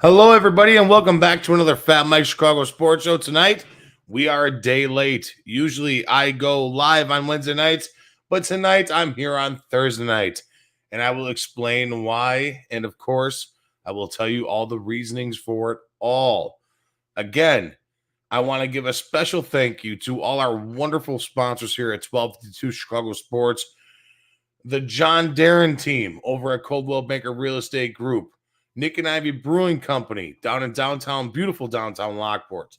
Hello, everybody, and welcome back to another Fat Mike Chicago Sports Show. Tonight, we are a day late. Usually, I go live on Wednesday nights, but tonight, I'm here on Thursday night, and I will explain why, and of course, I will tell you all the reasonings for it all. Again, I want to give a special thank you to all our wonderful sponsors here at 1252 Chicago Sports, the John Darren team over at Coldwell Banker Real Estate Group, Nick and Ivy Brewing Company down in beautiful downtown Lockport,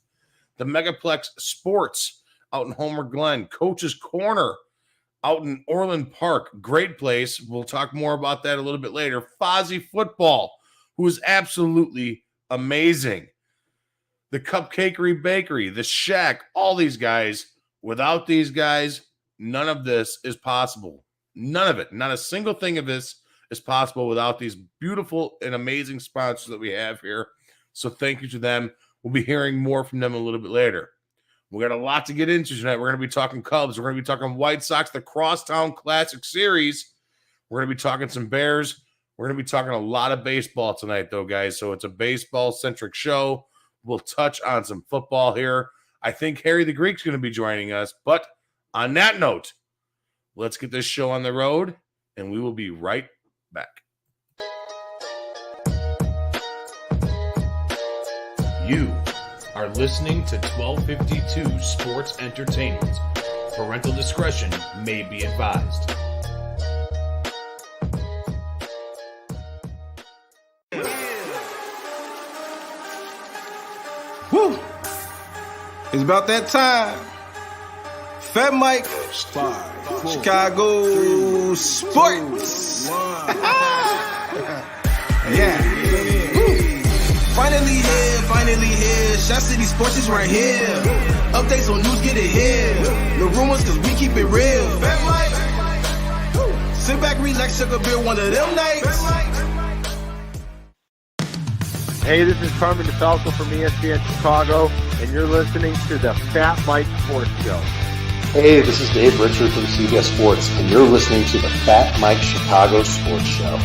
the Megaplex Sports out in Homer Glen, Coach's Corner out in Orland Park, great place. We'll talk more about that a little bit later. Fozzie Football, who is absolutely amazing. The Cupcakery Bakery, the Shack, all these guys. Without these guys, none of this is possible. None of it. Not a single thing of this is possible without these beautiful and amazing sponsors that we have here. So thank you to them. We'll be hearing more from them a little bit later. We got a lot to get into tonight. We're going to be talking Cubs. We're going to be talking White Sox, the Crosstown Classic Series. We're going to be talking some Bears. We're going to be talking a lot of baseball tonight, though, guys. So it's a baseball-centric show. We'll touch on some football here. I think Harry the Greek's going to be joining us. But on that note, let's get this show on the road, and we will be right back. You are listening to 1252 Sports Entertainment. Parental discretion may be advised. Woo! It's about that time. Fat Mike, Chicago Sports. Yeah. Woo. Finally here. Shot City Sports is right here. Updates on news, get it here. No rumors, cause we keep it real. Fat Mike. Woo. Sit back, relax, sugar beer, one of them nights. Hey, this is Carmen DeFalco from ESPN Chicago, and you're listening to the Fat Mike Sports Show. Hey, this is Dave Richard from CBS Sports, and you're listening to the Fat Mike Chicago Sports Show.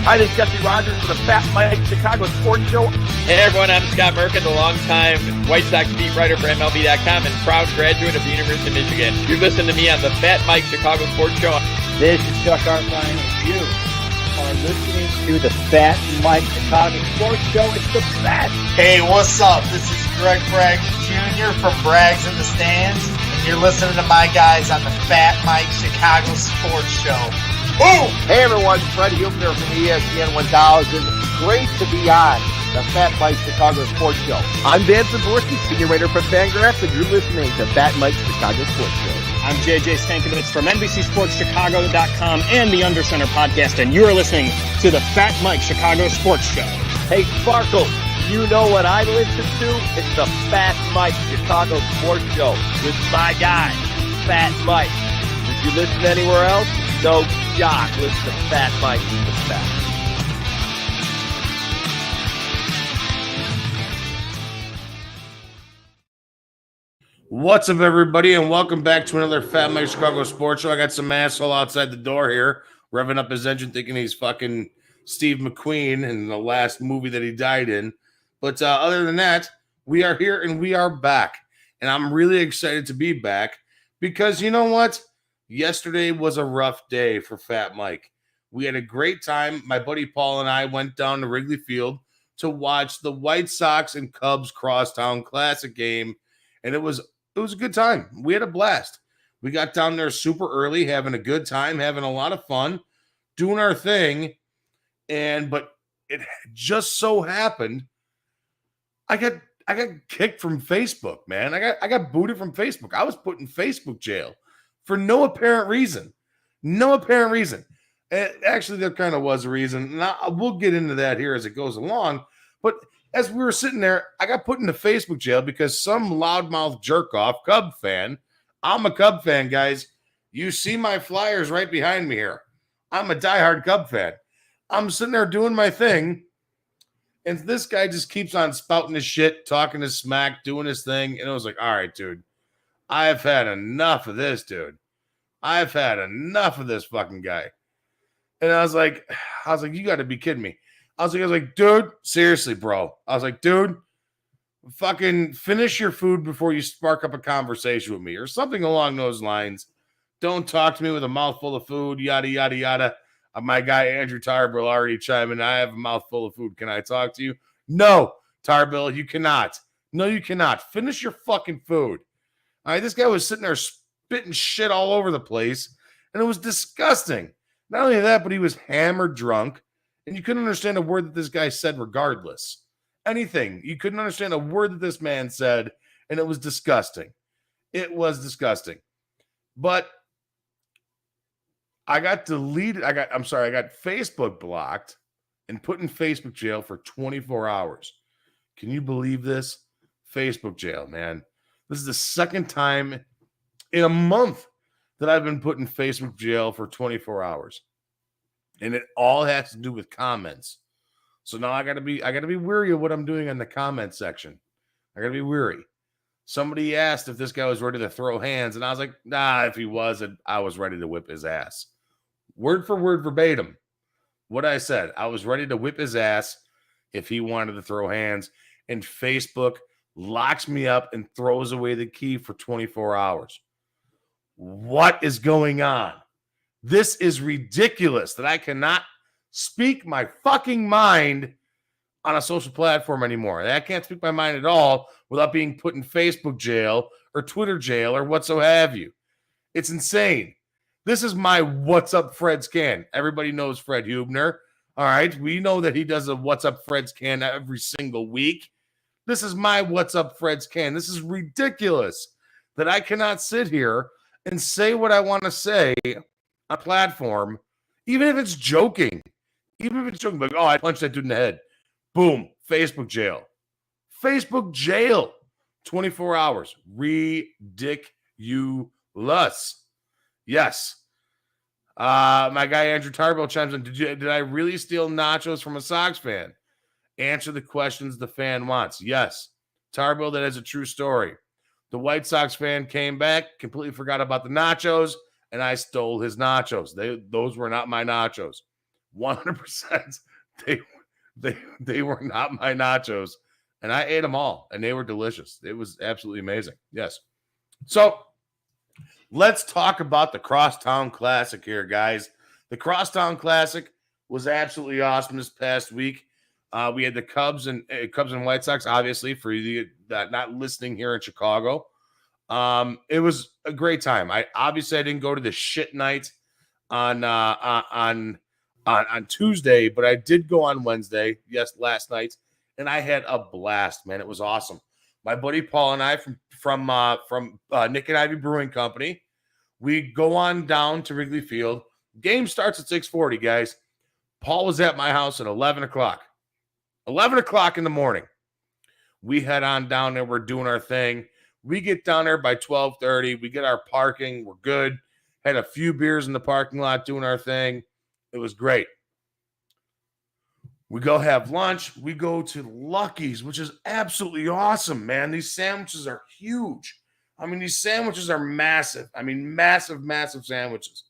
Hi, this is Jesse Rogers for the Fat Mike Chicago Sports Show. Hey everyone, I'm Scott Merkin, the longtime White Sox beat writer for MLB.com and proud graduate of the University of Michigan. You're listening to me on the Fat Mike Chicago Sports Show. This is Chuck Arfine, and you are listening to the Fat Mike Chicago Sports Show. It's the best. Hey, what's up? This is Greg Bragg Jr. from Brags in the Stands, and you're listening to my guys on the Fat Mike Chicago Sports Show. Boom! Hey everyone, Fred Huebner from ESPN 1000. Great to be on the Fat Mike Chicago Sports Show. I'm Dan Zaborski, senior writer for Fangraphs, and you're listening to Fat Mike Chicago Sports Show. I'm JJ Stankovich from NBCSportsChicago.com and the Undercenter podcast, and you're listening to the Fat Mike Chicago Sports Show. Hey Sparkle, you know what I listen to? It's the Fat Mike Chicago Sports Show with my guy, Fat Mike. If you listen anywhere else, no jock. Listen to Fat Mike. He's the best. What's up, everybody, and welcome back to another Fat Mike Chicago Sports Show. I got some asshole outside the door here, revving up his engine, thinking he's fucking Steve McQueen in the last movie that he died in. But other than that, we are here and we are back. And I'm really excited to be back because you know what? Yesterday was a rough day for Fat Mike. We had a great time. My buddy Paul and I went down to Wrigley Field to watch the White Sox and Cubs Crosstown Classic game, and it was a good time. We had a blast. We got down there super early, having a good time, having a lot of fun, doing our thing, but it just so happened I got kicked from Facebook, man. I got booted from Facebook. I was put in Facebook jail for no apparent reason. No apparent reason. Actually, there kind of was a reason. And we'll get into that here as it goes along. But as we were sitting there, I got put into Facebook jail because some loudmouth jerk-off Cub fan. I'm a Cub fan, guys. You see my flyers right behind me here. I'm a diehard Cub fan. I'm sitting there doing my thing, and this guy just keeps on spouting his shit, talking his smack, doing his thing. And I was like, all right, dude. I've had enough of this, dude. I've had enough of this fucking guy. And I was like, you got to be kidding me. I was like, dude, seriously, bro. I was like, dude, fucking finish your food before you spark up a conversation with me or something along those lines. Don't talk to me with a mouthful of food, yada, yada, yada. My guy, Andrew Tarbill, already chiming in. I have a mouthful of food. Can I talk to you? No, Tarbill, you cannot. No, you cannot. Finish your fucking food. All right, this guy was sitting there spitting shit all over the place, and it was disgusting. Not only that, but he was hammered drunk, and you couldn't understand a word that this guy said regardless. Anything. You couldn't understand a word that this man said, and it was disgusting. It was disgusting. But I got deleted. I got Facebook blocked and put in Facebook jail for 24 hours. Can you believe this? Facebook jail, man. This is the second time in a month that I've been put in Facebook jail for 24 hours. And it all has to do with comments. So now I gotta be wary of what I'm doing in the comment section. I gotta be wary. Somebody asked if this guy was ready to throw hands, and I was like, nah, if he wasn't, I was ready to whip his ass. Word for word, verbatim. What I said, I was ready to whip his ass if he wanted to throw hands. And Facebook locks me up and throws away the key for 24 hours. What is going on? This is ridiculous that I cannot speak my fucking mind on a social platform anymore. I can't speak my mind at all without being put in Facebook jail or Twitter jail or whatso have you. It's insane. This is my What's Up Fred scan. Everybody knows Fred Hubner. All right. We know that he does a What's Up Fred scan every single week. This is my What's Up Fred scan. This is ridiculous that I cannot sit here and say what I want to say on a platform, even if it's joking. Even if it's joking, like, oh, I punched that dude in the head. Boom. Facebook jail. Facebook jail. 24 hours. Ridiculous. Yes. My guy Andrew Tarbill chimes in. Did I really steal nachos from a Sox fan? Answer the questions the fan wants. Yes. Tarbill, that is a true story. The White Sox fan came back, completely forgot about the nachos, and I stole his nachos. Those were not my nachos. 100%. They were not my nachos, and I ate them all, and they were delicious. It was absolutely amazing. Yes. So let's talk about the Crosstown Classic here, guys. The Crosstown Classic was absolutely awesome this past week. We had the Cubs and White Sox, obviously, for you not listening here in Chicago. It was a great time. I didn't go to the shit night on Tuesday, but I did go on Wednesday. Yes, last night, and I had a blast, man. It was awesome. My buddy Paul and I from Nick and Ivy Brewing Company, we go on down to Wrigley Field. Game starts at 6:40, guys. Paul was at my house at 11 o'clock. 11 o'clock in the morning. We head on down there. We're doing our thing. We get down there by 12:30. We get our parking. We're good. Had a few beers in the parking lot doing our thing. It was great. We go have lunch. We go to Lucky's, which is absolutely awesome, man. These sandwiches are huge. I mean, these sandwiches are massive. I mean, massive, massive sandwiches.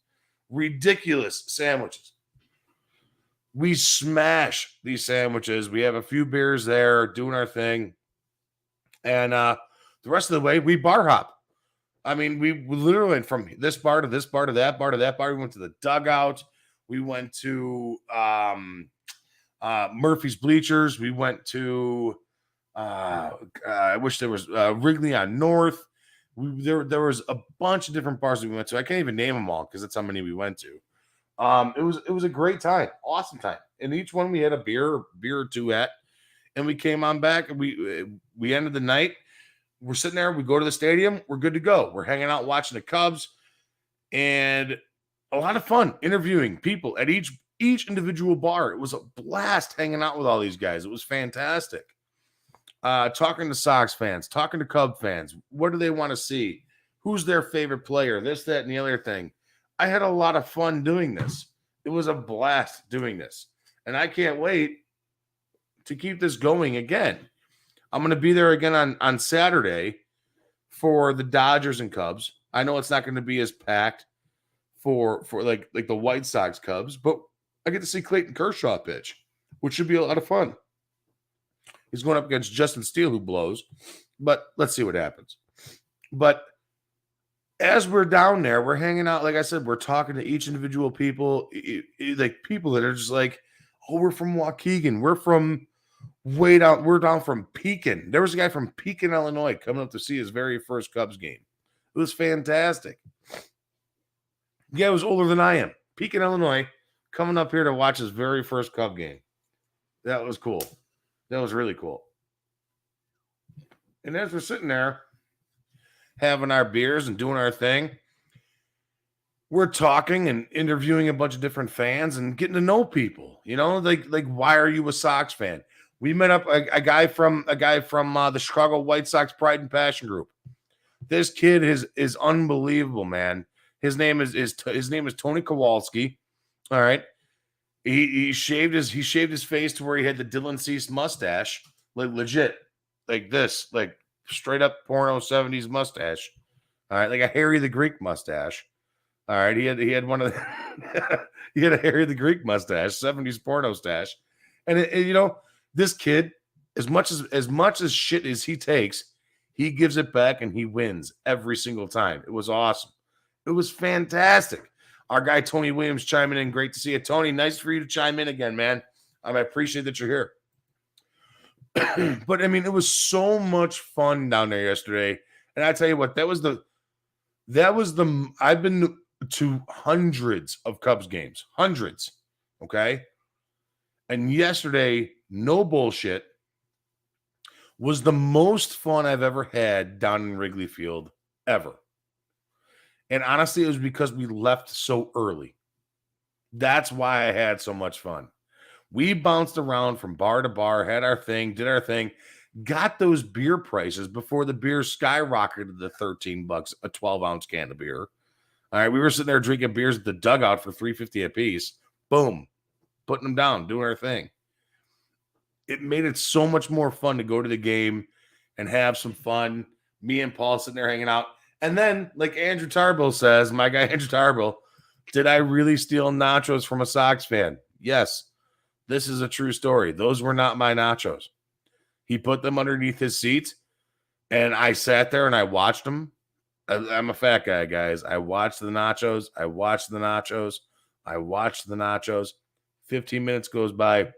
Ridiculous sandwiches. We smash these sandwiches. We have a few beers there, doing our thing. And the rest of the way, we bar hop. I mean, we literally went from this bar to this bar to that bar to that bar. We went to the dugout. We went to Murphy's Bleachers. We went to, I wish there was Wrigley on North. There was a bunch of different bars that we went to. I can't even name them all because that's how many we went to. It was a great time, awesome time. And each one we had a beer or two at, and we came on back and we ended the night. We're sitting there, we go to the stadium, we're good to go. We're hanging out watching the Cubs, and a lot of fun interviewing people at each individual bar. It was a blast hanging out with all these guys. It was fantastic. Talking to Sox fans, talking to Cub fans. What do they want to see? Who's their favorite player? This, that, and the other thing. I had a lot of fun doing this. It was a blast doing this. And I can't wait to keep this going again. I'm going to be there again on Saturday for the Dodgers and Cubs. I know it's not going to be as packed for like the White Sox Cubs, but I get to see Clayton Kershaw pitch, which should be a lot of fun. He's going up against Justin Steele, who blows, but let's see what happens. But as we're down there, we're hanging out. Like I said, we're talking to each individual people, like people that are just like, oh, we're from Waukegan. We're from way down. We're down from Pekin. There was a guy from Pekin, Illinois, coming up to see his very first Cubs game. It was fantastic. Yeah, it was older than I am. Pekin, Illinois, coming up here to watch his very first Cub game. That was cool. That was really cool. And as we're sitting there having our beers and doing our thing, we're talking and interviewing a bunch of different fans and getting to know people. You know, like why are you a Sox fan? We met up a guy from the Chicago White Sox Pride and Passion Group. This kid is unbelievable, man. His name is Tony Kowalski. All right. He shaved his face to where he had the Dylan Cease mustache, like legit, like this, like straight up porno 70s mustache. All right, like a Harry the Greek mustache. All right, he had one of the he had a Harry the Greek mustache, 70s porno stash. And you know, this kid, as much as shit as he takes, he gives it back and he wins every single time. It was awesome. It was fantastic. Our guy Tony Williams chiming in. Great to see you, Tony. Nice for you to chime in again, man. I appreciate that you're here. But I mean, it was so much fun down there yesterday. And I tell you what, that was the I've been to hundreds of Cubs games, hundreds. Okay. And yesterday, no bullshit, was the most fun I've ever had down in Wrigley Field ever. And honestly, it was because we left so early. That's why I had so much fun. We bounced around from bar to bar, had our thing, did our thing, got those beer prices before the beer skyrocketed to $13 a 12-ounce can of beer. All right, we were sitting there drinking beers at the dugout for $3.50 a piece. Boom, putting them down, doing our thing. It made it so much more fun to go to the game and have some fun. Me and Paul sitting there hanging out. And then, like Andrew Tarbill says, my guy Andrew Tarbill, did I really steal nachos from a Sox fan? Yes. This is a true story. Those were not my nachos. He put them underneath his seat, and I sat there and I watched them. I'm a fat guy, guys. I watched the nachos. I watched the nachos. I watched the nachos. 15 minutes goes by.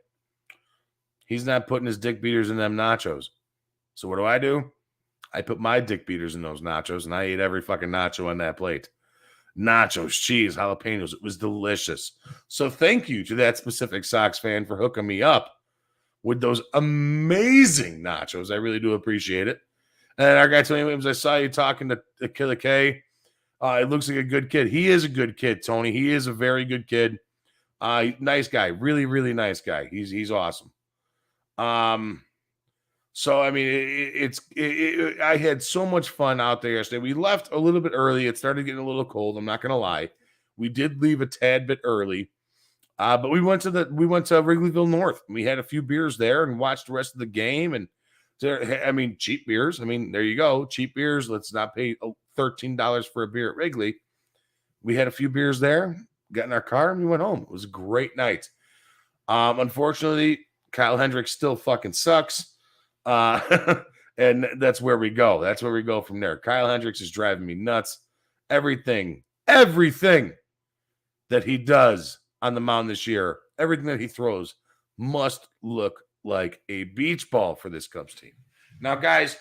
He's not putting his dick beaters in them nachos. So what do? I put my dick beaters in those nachos, and I ate every fucking nacho on that plate. Nachos, cheese, jalapenos. It was delicious. So thank you to that specific Sox fan for hooking me up with those amazing nachos. I really do appreciate it. And our guy Tony Williams, I saw you talking to Killer K. It looks like a good kid. He is a good kid, Tony. He is a very good kid. Nice guy. Really, really nice guy. He's awesome. So, I mean, I had so much fun out there yesterday. We left a little bit early. It started getting a little cold. I'm not going to lie. We did leave a tad bit early. But we went to Wrigleyville North. We had a few beers there and watched the rest of the game. And cheap beers. I mean, there you go. Cheap beers. Let's not pay $13 for a beer at Wrigley. We had a few beers there, got in our car, and we went home. It was a great night. Unfortunately, Kyle Hendricks still fucking sucks. And that's where we go. That's where we go from there. Kyle Hendricks is driving me nuts. Everything that he does on the mound this year, everything that he throws must look like a beach ball for this Cubs team. Now, guys,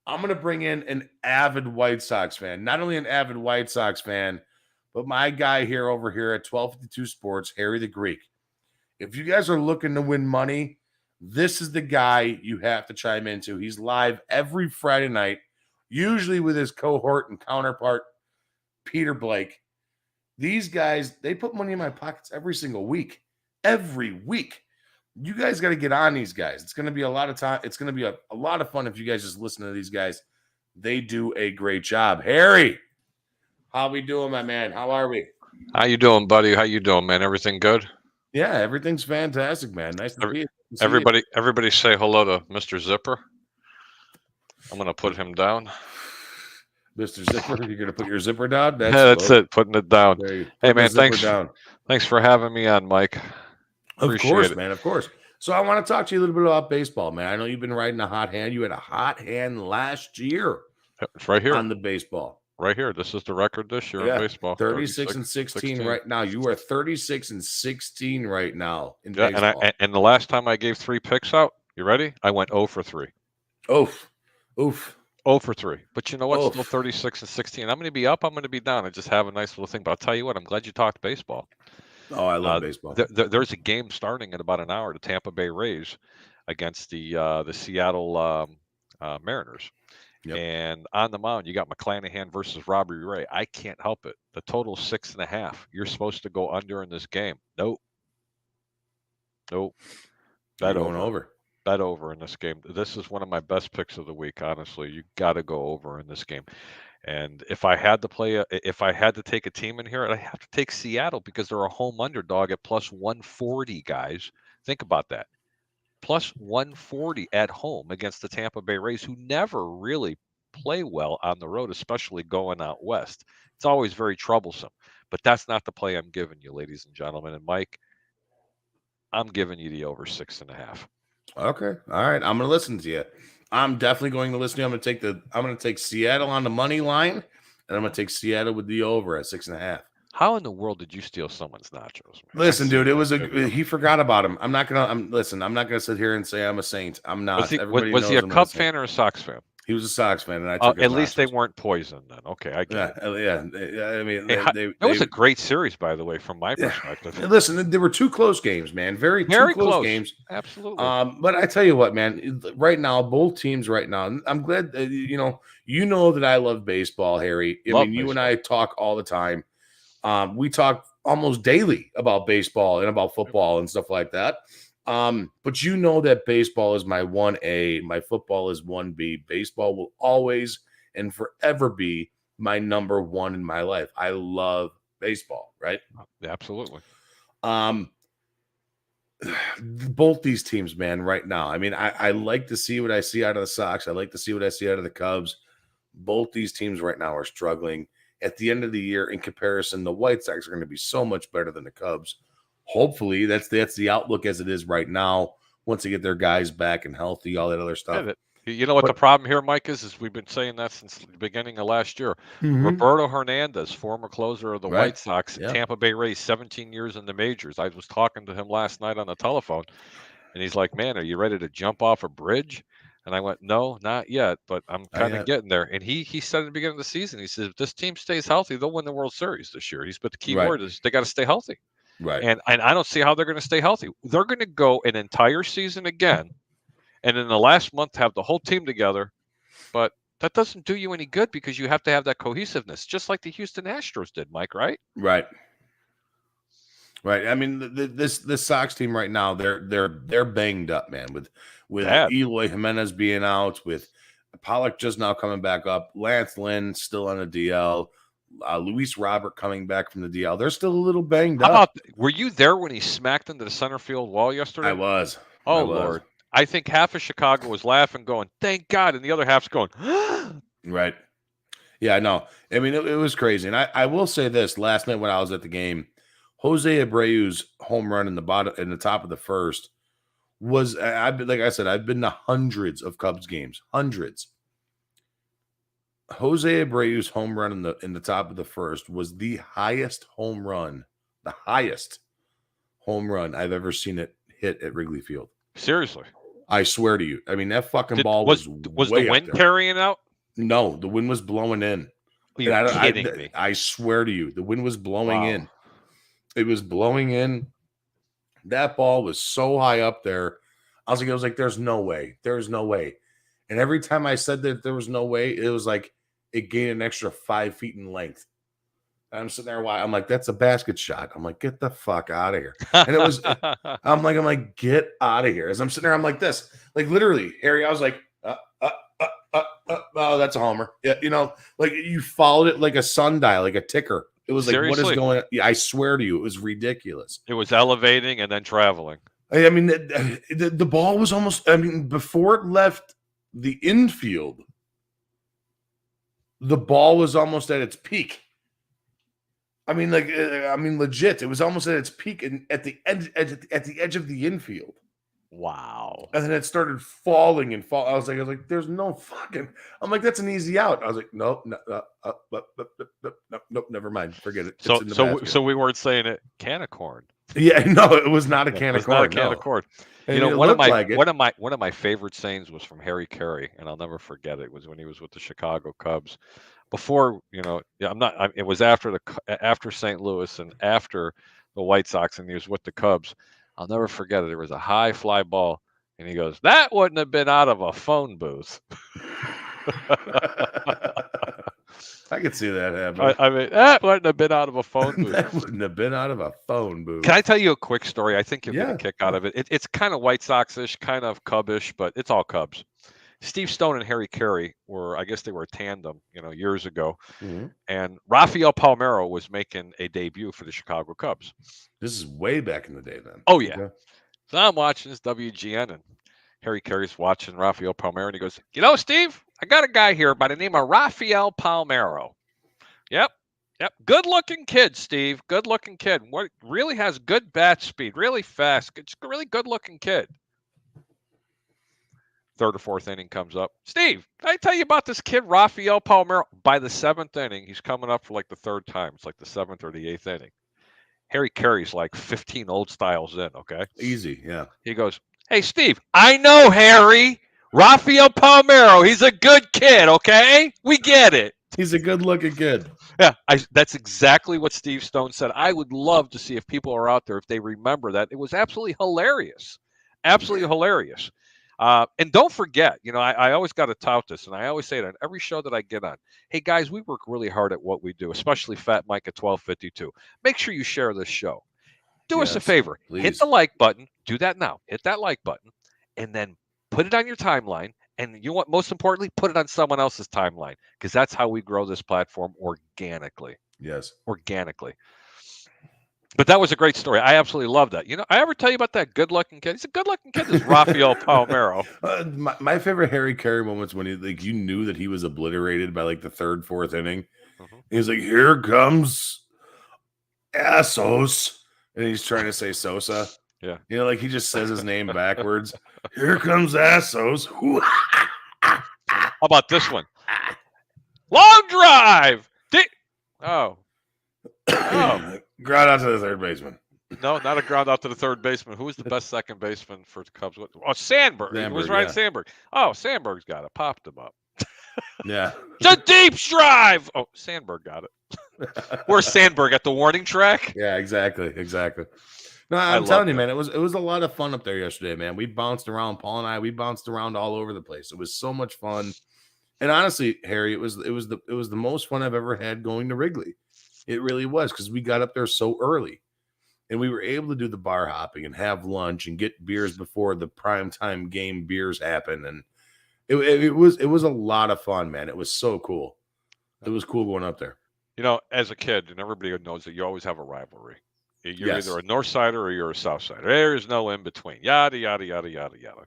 I'm going to bring in an avid White Sox fan. Not only an avid White Sox fan, but my guy here over here at 1252 Sports, Harry the Greek. If you guys are looking to win money, this is the guy you have to chime into. He's live every Friday night, usually with his cohort and counterpart, Peter Blake. These guys, they put money in my pockets every single week. Every week. You guys got to get on these guys. It's going to be a lot of time. It's going to be a lot of fun if you guys just listen to these guys. They do a great job. Harry, how we doing, my man? How are we? How you doing, buddy? How you doing, man? Everything good? Yeah, everything's fantastic, man. Nice to see you. Everybody say hello to Mr. Zipper. I'm going to put him down. Mr. Zipper, you're going to put your zipper down? That's it, putting it down. Hey, man, thanks down. Thanks for having me on, Mike. Of course, man, of course. So I want to talk to you a little bit about baseball, man. I know you've been riding a hot hand. You had a hot hand last year It's right here. on the baseball. Right here. This is the record this year in baseball. 36 and 16 right now. You are 36 and 16 right now in baseball. And the last time I gave 3 picks out, you ready? I went 0 for 3. Oof. 0 for 3. But you know what? Oof. Still 36 and 16. I'm going to be up. I'm going to be down. I just have a nice little thing. But I'll tell you what, I'm glad you talked baseball. Oh, I love baseball. There's a game starting in about an hour. The Tampa Bay Rays against the Seattle Mariners. Yep. And on the mound, you got McClanahan versus Robbie Ray. I can't help it. The total 6.5. You're supposed to go under in this game. Nope. Bet over. Bet over in this game. This is one of my best picks of the week. Honestly, you got to go over in this game. And if I had to take a team in here, I have to take Seattle because they're a home underdog at plus 140. Guys, think about that. Plus 140 at home against the Tampa Bay Rays, who never really play well on the road, especially going out west. It's always very troublesome. But that's not the play I'm giving you, ladies and gentlemen. And Mike, I'm giving you the over 6.5. Okay. All right. I'm going to listen to you. I'm definitely going to listen to you. I'm going to take Seattle on the money line, and I'm going to take Seattle with the over at 6.5. How in the world did you steal someone's nachos, man? Listen, dude, he forgot about him. I'm not gonna sit here and say I'm a saint. I'm not. Was he a Cub fan or a Sox fan? He was a Sox fan, and I took at least they weren't poisoned then. Okay, I get it. Yeah. I mean, it was a great series, by the way, from my perspective. Listen, there were 2 close games, man. Very close games. Absolutely. But I tell you what, man. Right now, both teams. Right now, I'm glad. You know that I love baseball, Harry. I mean, you and I talk all the time. We talk almost daily about baseball and about football and stuff like that. But you know that baseball is my 1A, my football is 1B. Baseball will always and forever be my number 1 in my life. I love baseball, right? Absolutely. Both these teams, man, right now. I mean, I like to see what I see out of the Sox. I like to see what I see out of the Cubs. Both these teams right now are struggling. At the end of the year, in comparison, the White Sox are going to be so much better than the Cubs. Hopefully, that's the outlook as it is right now. Once they get their guys back and healthy, all that other stuff. You know what the problem here, Mike, is we've been saying that since the beginning of last year. Mm-hmm. Roberto Hernandez, former closer of the White Sox, Tampa Bay Rays, 17 years in the majors. I was talking to him last night on the telephone, and he's like, "Man, are you ready to jump off a bridge?" And I went, "No, not yet, but I'm kind of getting there." And he said at the beginning of the season, he says, "If this team stays healthy, they'll win the World Series this year." But the key word is they got to stay healthy. Right. And I don't see how they're going to stay healthy. They're going to go an entire season again, and in the last month have the whole team together. But that doesn't do you any good because you have to have that cohesiveness, just like the Houston Astros did, Mike. Right. I mean, this Sox team right now, they're banged up, man. With Eloy Jimenez being out, with Pollock just now coming back up, Lance Lynn still on the DL, Luis Robert coming back from the DL. They're still a little banged up. Were you there when he smacked into the center field wall yesterday? I was. Lord. I think half of Chicago was laughing, going, "Thank God," and the other half's going, Right. Yeah, I know. I mean, it was crazy. And I will say this: last night when I was at the game, Jose Abreu's home run in the top of the first was, like I said, I've been to hundreds of Cubs games, hundreds. Jose Abreu's home run in the top of the first was the highest home run I've ever seen it hit at Wrigley Field. Seriously, I swear to you. I mean, that fucking ball was the wind carrying out? No, the wind was blowing in. You're kidding me. I swear to you, the wind was blowing in. It was blowing in. That ball was so high up there. I was like, there's no way. There's no way. And every time I said that there was no way, it was like it gained an extra 5 feet in length. And I'm sitting there, I'm like, that's a basket shot. I'm like, get the fuck out of here. And it was, I'm like, get out of here. As I'm sitting there, I'm like this, like literally, Harry, I was like, oh, that's a homer. Yeah, like you followed it like a sundial, like a ticker. It was like, Seriously? What is going on? Yeah, I swear to you, it was ridiculous. It was elevating and then traveling. I mean, the ball was almost, before it left the infield, the ball was almost at its peak. Legit, it was almost at its peak and at the edge of the infield. Wow. And then it started falling and fall. I was like, there's no fucking. I'm like, that's an easy out. I was like, nope, nope, never mind. Forget it. It's in the basket. So we weren't saying it. Can of corn. Yeah, no, it was not a can of corn. Not a can of corn. You know, one of my favorite sayings was from Harry Carey, and I'll never forget it. Was when he was with the Chicago Cubs. Before, it was after St. Louis and after the White Sox, and he was with the Cubs. I'll never forget it. There was a high fly ball, and he goes, "That wouldn't have been out of a phone booth." I could see that happening. I mean, that wouldn't have been out of a phone booth. That wouldn't have been out of a phone booth. Can I tell you a quick story? I think you'll get a kick out of it. It's kind of White Sox-ish, kind of Cub-ish, but it's all Cubs. Steve Stone and Harry Carey I guess they were a tandem, years ago. Mm-hmm. And Rafael Palmeiro was making a debut for the Chicago Cubs. This is way back in the day then. Oh, yeah. Okay. So I'm watching this WGN, and Harry Carey's watching Rafael Palmeiro, and he goes, Steve, I got a guy here by the name of Rafael Palmeiro. Yep. Good-looking kid, Steve. Good-looking kid. What really has good bat speed, really fast. It's a really good-looking kid. Third or fourth inning comes up. Steve, did I tell you about this kid, Rafael Palmeiro? By the seventh inning, he's coming up for like the third time. It's like the seventh or the eighth inning. Harry Carey's like 15 old styles in, okay? Easy, yeah. He goes, hey, Steve, I know Harry. Rafael Palmeiro, he's a good kid, okay? We get it. He's a good-looking kid. Yeah, that's exactly what Steve Stone said. I would love to see if people are out there, if they remember that. It was absolutely hilarious. Absolutely hilarious. And don't forget, I always got to tout this, and I always say it on every show that I get on. Hey, guys, we work really hard at what we do, especially Fat Mike at 1252. Make sure you share this show. Do us a favor. Please. Hit the like button. Do that now. Hit that like button, and then put it on your timeline. And you know what? Most importantly, put it on someone else's timeline, because that's how we grow this platform organically. Yes. Organically. But that was a great story. I absolutely love that. I ever tell you about that good-looking kid? He's a good-looking kid. This is Rafael Palmeiro. My favorite Harry Carey moments when you knew that he was obliterated by like the third, fourth inning. Mm-hmm. He's like, "Here comes Assos," and he's trying to say Sosa. Yeah, like he just says his name backwards. Here comes Assos. How about this one? Long drive. Oh. Ground out to the third baseman. No, not a ground out to the third baseman. Who was the best second baseman for the Cubs? Oh, Sandberg. It was Ryan Sandberg. Oh, Sandberg's got it. Popped him up. Yeah. It's a deep drive. Oh, Sandberg got it. Where's Sandberg, at the warning track? Yeah, exactly. No, I'm telling you, man, it was a lot of fun up there yesterday, man. We bounced around, Paul and I. We bounced around all over the place. It was so much fun. And honestly, Harry, it was the most fun I've ever had going to Wrigley. It really was, because we got up there so early, and we were able to do the bar hopping and have lunch and get beers before the primetime game beers happen. And it was a lot of fun, man. It was so cool. It was cool going up there. As a kid, and everybody knows that you always have a rivalry. You're either a North Sider or you're a South Sider. There is no in between. Yada, yada, yada, yada, yada.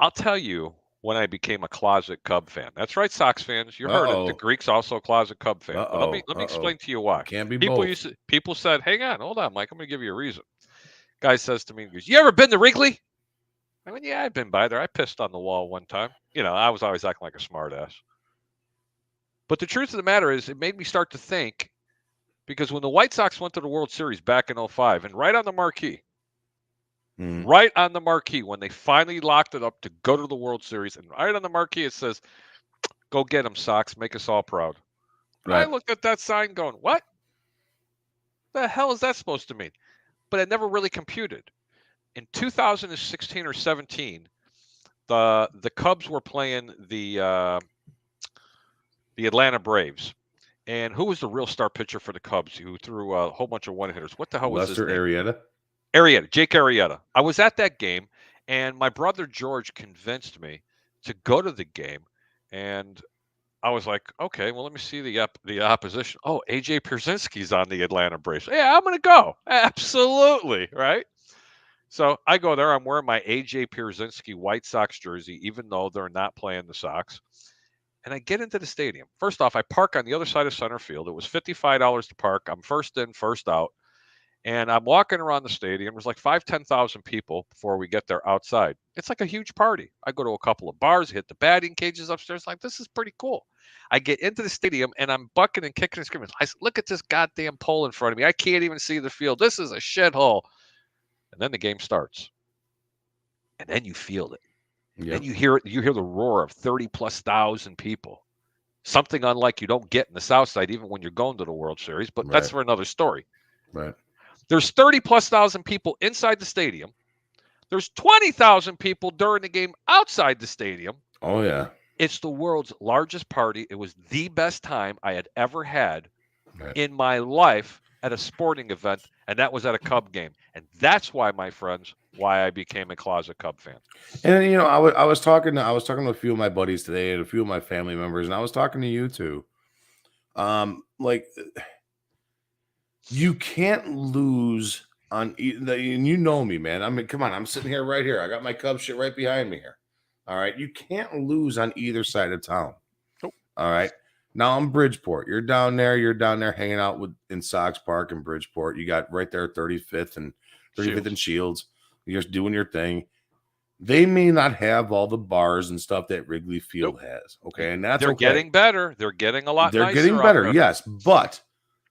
I'll tell you when I became a closet Cub fan. That's right, Sox fans. You heard it. The Greek's also a closet Cub fan. But let me explain to you why. Can't be people both. People said, hang on, hold on, Mike. I'm going to give you a reason. Guy says to me, he goes, you ever been to Wrigley? I mean, yeah, I've been by there. I pissed on the wall one time. I was always acting like a smart ass. But the truth of the matter is, it made me start to think, because when the White Sox went to the World Series back in 2005, and right on the marquee, when they finally locked it up to go to the World Series, and right on the marquee it says, "Go get them, Sox, make us all proud." Right. I looked at that sign going, what the hell is that supposed to mean? But it never really computed. In 2016 or 17, the Cubs were playing the Atlanta Braves. And who was the real star pitcher for the Cubs who threw a whole bunch of one-hitters? What the hell was his name? Arrieta. Jake Arrieta. I was at that game, and my brother George convinced me to go to the game. And I was like, okay, well, let me see the opposition. Oh, A.J. Pierzynski's on the Atlanta Braves. Yeah, I'm going to go. Absolutely, right? So I go there. I'm wearing my A.J. Pierzynski White Sox jersey, even though they're not playing the Sox. And I get into the stadium. First off, I park on the other side of center field. It was $55 to park. I'm first in, first out. And I'm walking around the stadium. There's like 10,000 people before we get there outside. It's like a huge party. I go to a couple of bars, hit the batting cages upstairs. Like, this is pretty cool. I get into the stadium and I'm bucking and kicking and screaming. I said, look at this goddamn pole in front of me. I can't even see the field. This is a shithole. And then the game starts. And then you feel it. Yep. And you hear the roar of 30,000+ people. Something unlike you don't get in the South Side, even when you're going to the World Series. But that's for another story. Right. There's 30,000+ people inside the stadium. There's 20,000 people during the game outside the stadium. Oh, yeah. It's the world's largest party. It was the best time I had ever had in my life at a sporting event, and that was at a Cub game. And that's why, my friends, why I became a closet Cub fan. And you know, I was talking to a few of my buddies today and a few of my family members, and I was talking to you too. Like, you can't lose on, and you know me, man. I mean, come on, I'm sitting here right here. I got my Cubs shit right behind me here. All right, you can't lose on either side of town. Nope. All right. Now I'm Bridgeport. You're down there hanging out in Sox Park in Bridgeport. You got right there 35th and Shields. You're just doing your thing. They may not have all the bars and stuff that Wrigley Field has. Okay. And that's they're getting better. They're getting a lot They're nicer getting better, yes. But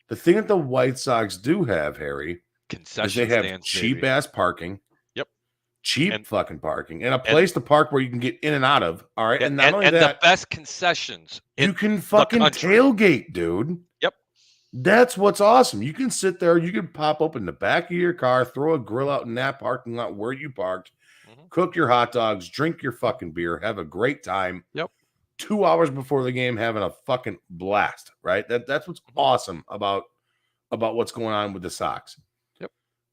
the thing that the White Sox do have, Harry, is they have cheap ass parking. Cheap fucking parking and a place to park where you can get in and out of. All right. And not only that, the best concessions. You can fucking tailgate, dude. Yep. That's what's awesome. You can sit there, you can pop up in the back of your car, throw a grill out in that parking lot where you parked, cook your hot dogs, drink your fucking beer, have a great time. Yep. 2 hours before the game, having a fucking blast, right? That's what's awesome about what's going on with the Sox.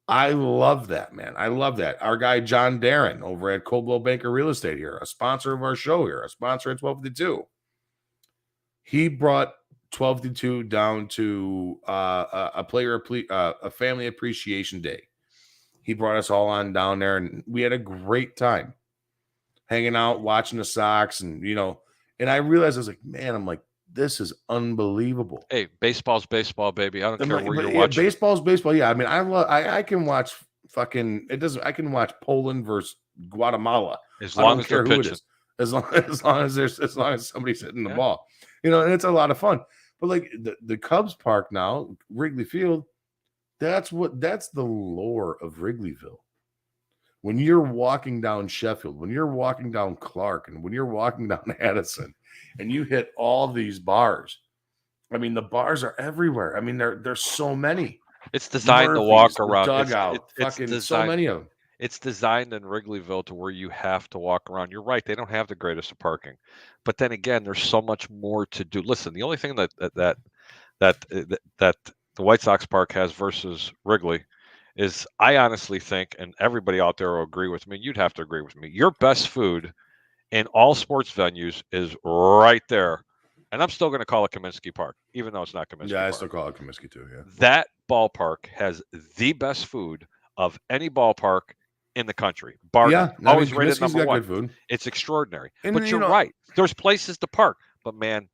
I love that, man. I love that. Our guy, John Darren, over at Coldwell Banker Real Estate here, a sponsor of our show here, a sponsor at 1252. He brought 1252 down to a family appreciation day. He brought us all on down there, and we had a great time hanging out, watching the Sox, and, you know, and I realized, I was like, man, I'm like, this is unbelievable. Hey, baseball's baseball, baby. I don't care where you're watching. Baseball's baseball. Yeah, I mean, I can watch fucking. It doesn't. I can watch Poland versus Guatemala as long as they're pitching. As long as somebody's hitting the ball, you know, and it's a lot of fun. But like the Cubs park now, Wrigley Field, that's the lore of Wrigleyville. When you're walking down Sheffield, when you're walking down Clark, and when you're walking down Addison, and you hit all these bars, I mean, the bars are everywhere. I mean, there's so many. It's designed to walk around. Dugout, fucking so many of them. It's designed in Wrigleyville to where you have to walk around. You're right; they don't have the greatest of parking, but then again, there's so much more to do. Listen, the only thing that the White Sox park has versus Wrigley is, I honestly think, and everybody out there will agree with me, you'd have to agree with me, your best food in all sports venues is right there. And I'm still going to call it Comiskey Park, even though it's not Comiskey Park. I still call it Comiskey too, yeah. That ballpark has the best food of any ballpark in the country. Always rated number one. Food. It's extraordinary. But you're right. There's places to park. But, man,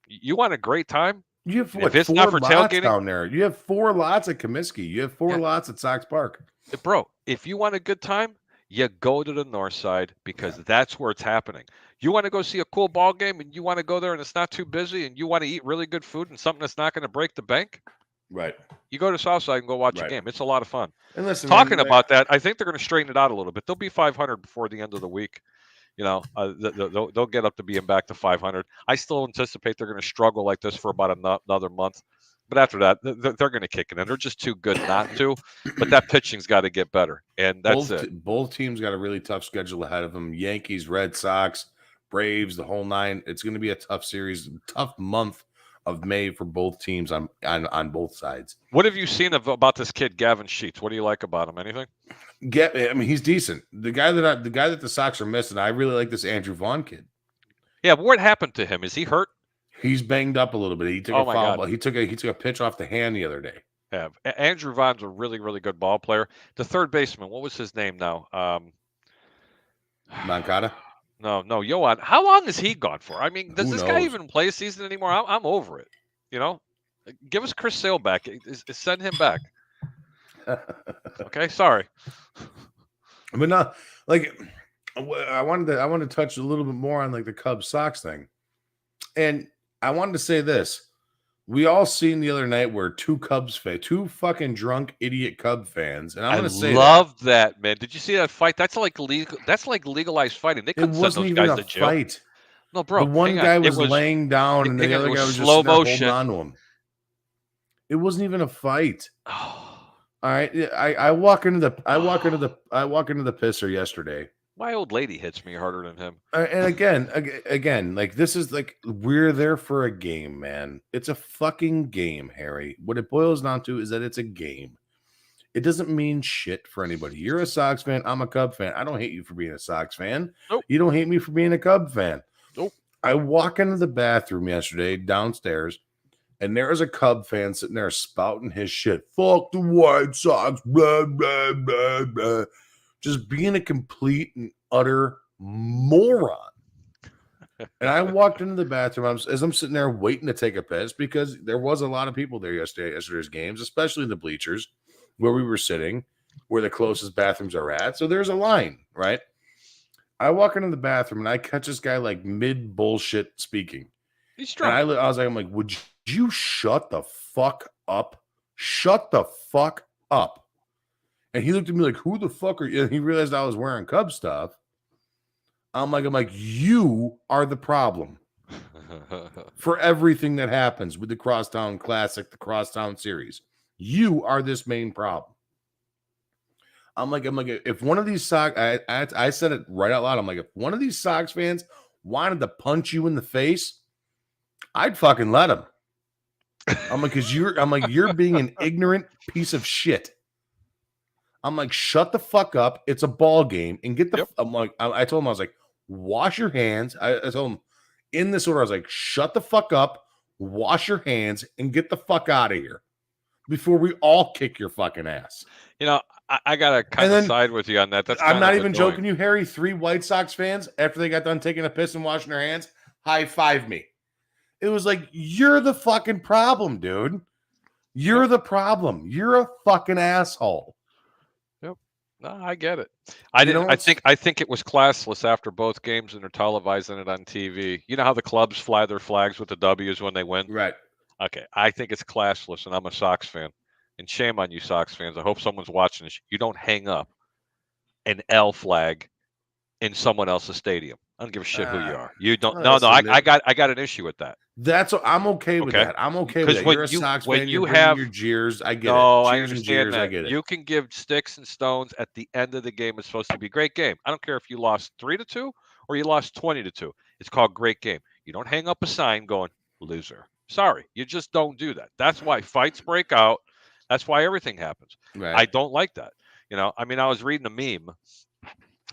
you want a great time? You have if it's not for tailgating down there. You have 4 lots at Comiskey. You have 4 lots at Sox Park. Bro, if you want a good time, you go to the north side because that's where it's happening. You want to go see a cool ball game and you want to go there and it's not too busy and you want to eat really good food and something that's not going to break the bank. Right. You go to Southside and go watch a game. It's a lot of fun. And listen, talking about that, I think they're going to straighten it out a little bit. They'll be 500 before the end of the week. You know, they'll get up to being back to 500. I still anticipate they're going to struggle like this for about another month. But after that, they're going to kick it in. They're just too good not to. But that pitching's got to get better. And that's it. Both teams got a really tough schedule ahead of them. Yankees, Red Sox, Braves, the whole nine. It's going to be a tough series, tough month of May for both teams on both sides. What have you seen about this kid, Gavin Sheets? What do you like about him? Anything? I mean, he's decent. The guy that the Sox are missing, I really like this Andrew Vaughn kid. Yeah, but what happened to him? Is he hurt? He's banged up a little bit. He took a foul ball. He took a pitch off the hand the other day. Yeah, Andrew Vaughn's a really, really good ball player. The third baseman, what was his name now? Moncada? No, Yohan. How long has he gone for? I mean, does this guy even play a season anymore? I'm over it. You know, give us Chris Sale back. Send him back. Okay, sorry. But no, like I wanted to touch a little bit more on like the Cubs Sox thing. And I wanted to say this. We all seen the other night where two fucking drunk idiot Cub fans, and I'm going to say love that, man. Did you see that fight? That's like legal. That's like legalized fighting. They couldn't send those guys to jail. Fight. No, bro. The one guy was laying down, and the other guy was just holding on to him. It wasn't even a fight. Oh. All right, I walk into the pisser yesterday. My old lady hits me harder than him. And again, like this is like we're there for a game, man. It's a fucking game, Harry. What it boils down to is that it's a game. It doesn't mean shit for anybody. You're a Sox fan. I'm a Cub fan. I don't hate you for being a Sox fan. Nope. You don't hate me for being a Cub fan. Nope. I walk into the bathroom yesterday downstairs, and there is a Cub fan sitting there spouting his shit. Fuck the White Sox. Blah, blah, blah, blah. Just being a complete and utter moron. And I walked into the bathroom as I'm sitting there waiting to take a piss because there was a lot of people there yesterday's games, especially in the bleachers where we were sitting, where the closest bathrooms are at. So there's a line, right? I walk into the bathroom and I catch this guy like mid bullshit speaking. He's drunk. And I was like, I'm like, would you shut the fuck up? Shut the fuck up. And he looked at me like, who the fuck are you? And he realized I was wearing Cub stuff. I'm like, you are the problem for everything that happens with the Crosstown Classic, the Crosstown Series. You are this main problem. I'm like, if one of these Sox, I said it right out loud. I'm like, if one of these Sox fans wanted to punch you in the face, I'd fucking let him. I'm like, you're being an ignorant piece of shit. I'm like, shut the fuck up. It's a ball game. And get the I'm like, I told him, I was like, wash your hands. I told him in this order, I was like, shut the fuck up, wash your hands, and get the fuck out of here before we all kick your fucking ass. You know, I gotta kind of side with you on that. That's I'm not even joking you, Harry. 3 White Sox fans, after they got done taking a piss and washing their hands, high-fived me. It was like, you're the fucking problem, dude. You're the problem. You're a fucking asshole. No, I get it. I think it was classless after both games, and they're televising it on TV. You know how the clubs fly their flags with the W's when they win? Right. Okay. I think it's classless, and I'm a Sox fan. And shame on you, Sox fans. I hope someone's watching this. You don't hang up an L flag in someone else's stadium. I don't give a shit who you are. You don't. No. I got an issue with that. I'm okay with that. I'm okay with that. You're a Sox fan. You're bringing your jeers. I get it. I understand that. I get it. You can give sticks and stones at the end of the game. It's supposed to be a great game. I don't care if you lost 3-2 or you lost 20-2. It's called great game. You don't hang up a sign going loser. Sorry, you just don't do that. That's why fights break out. That's why everything happens. Right. I don't like that. You know, I mean, I was reading a meme,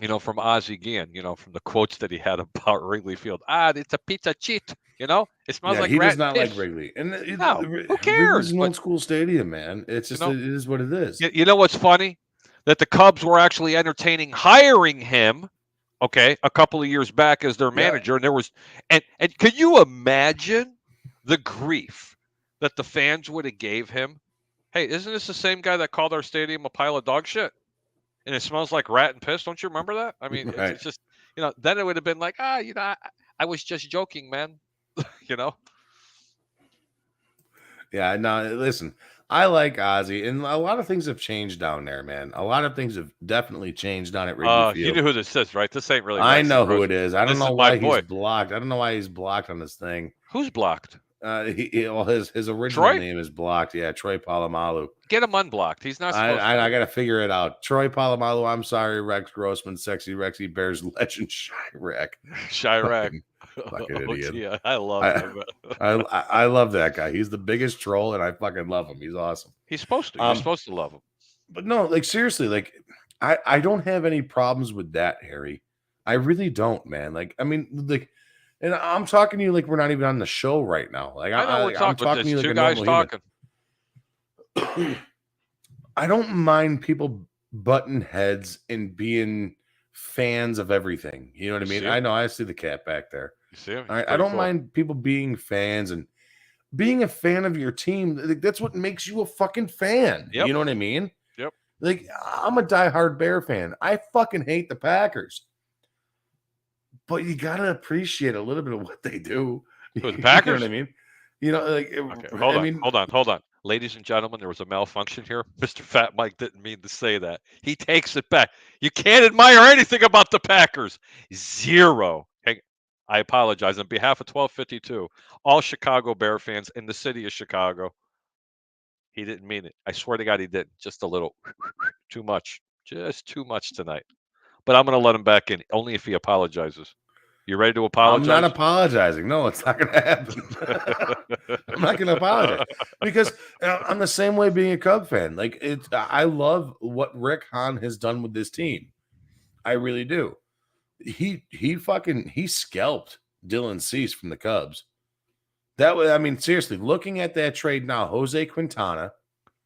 you know, from Ozzie Guillen, you know, from the quotes that he had about Wrigley Field. It's a pizza cheat. You know, it smells like he rat does not fish. like Wrigley. And who cares? Wrigley's an old school stadium, man. It's just, it is what it is. You know what's funny? That the Cubs were actually entertaining hiring him, okay, a couple of years back as their manager. And there was, and could you imagine the grief that the fans would have gave him? Hey, isn't this the same guy that called our stadium a pile of dog shit? And it smells like rat and piss. Don't you remember that? I mean, it's just, you know, then it would have been like, you know, I was just joking, man. You know? Yeah, no, listen, I like Ozzie, and a lot of things have changed down there, man. A lot of things have definitely changed down at Wrigley Field. You know who this is, right? This ain't really. I know who it is. I don't know why he's blocked. I don't know why he's blocked on this thing. Who's blocked? His original name is blocked. Yeah, Troy Polamalu. Get him unblocked. He's not supposed to. I got to figure it out. Troy Polamalu. I'm sorry, Rex Grossman, Sexy Rexy Bears legend, Chirac. Fucking idiot. Yeah, I love him. I love that guy. He's the biggest troll, and I fucking love him. He's awesome. He's supposed to. You're supposed to love him. But no, like seriously, like I don't have any problems with that, Harry. I really don't, man. Like, I mean, like. And I'm talking to you like we're not even on the show right now. Like I know we're talking, I'm talking to you like two guys talking. I don't mind people butting heads and being fans of everything. You know what I mean? I know I see the cat back there. You see him? I don't mind people being fans and being a fan of your team. That's what makes you a fucking fan. Yep. You know what I mean? Yep. Like, I'm a diehard Bear fan. I fucking hate the Packers. But you got to appreciate a little bit of what they do. Who, the Packers? You know what I mean? You know, like, okay, hold on. Ladies and gentlemen, there was a malfunction here. Mr. Fat Mike didn't mean to say that. He takes it back. You can't admire anything about the Packers. Zero. Hey, I apologize on behalf of 1252, all Chicago Bear fans in the city of Chicago. He didn't mean it. I swear to God, he did. Just a little too much. Just too much tonight. But I'm going to let him back in, only if he apologizes. You ready to apologize? I'm not apologizing. No, it's not going to happen. I'm not going to apologize because I'm the same way being a Cub fan. Like, I love what Rick Hahn has done with this team. I really do. He scalped Dylan Cease from the Cubs. That was, I mean, seriously, looking at that trade now, Jose Quintana,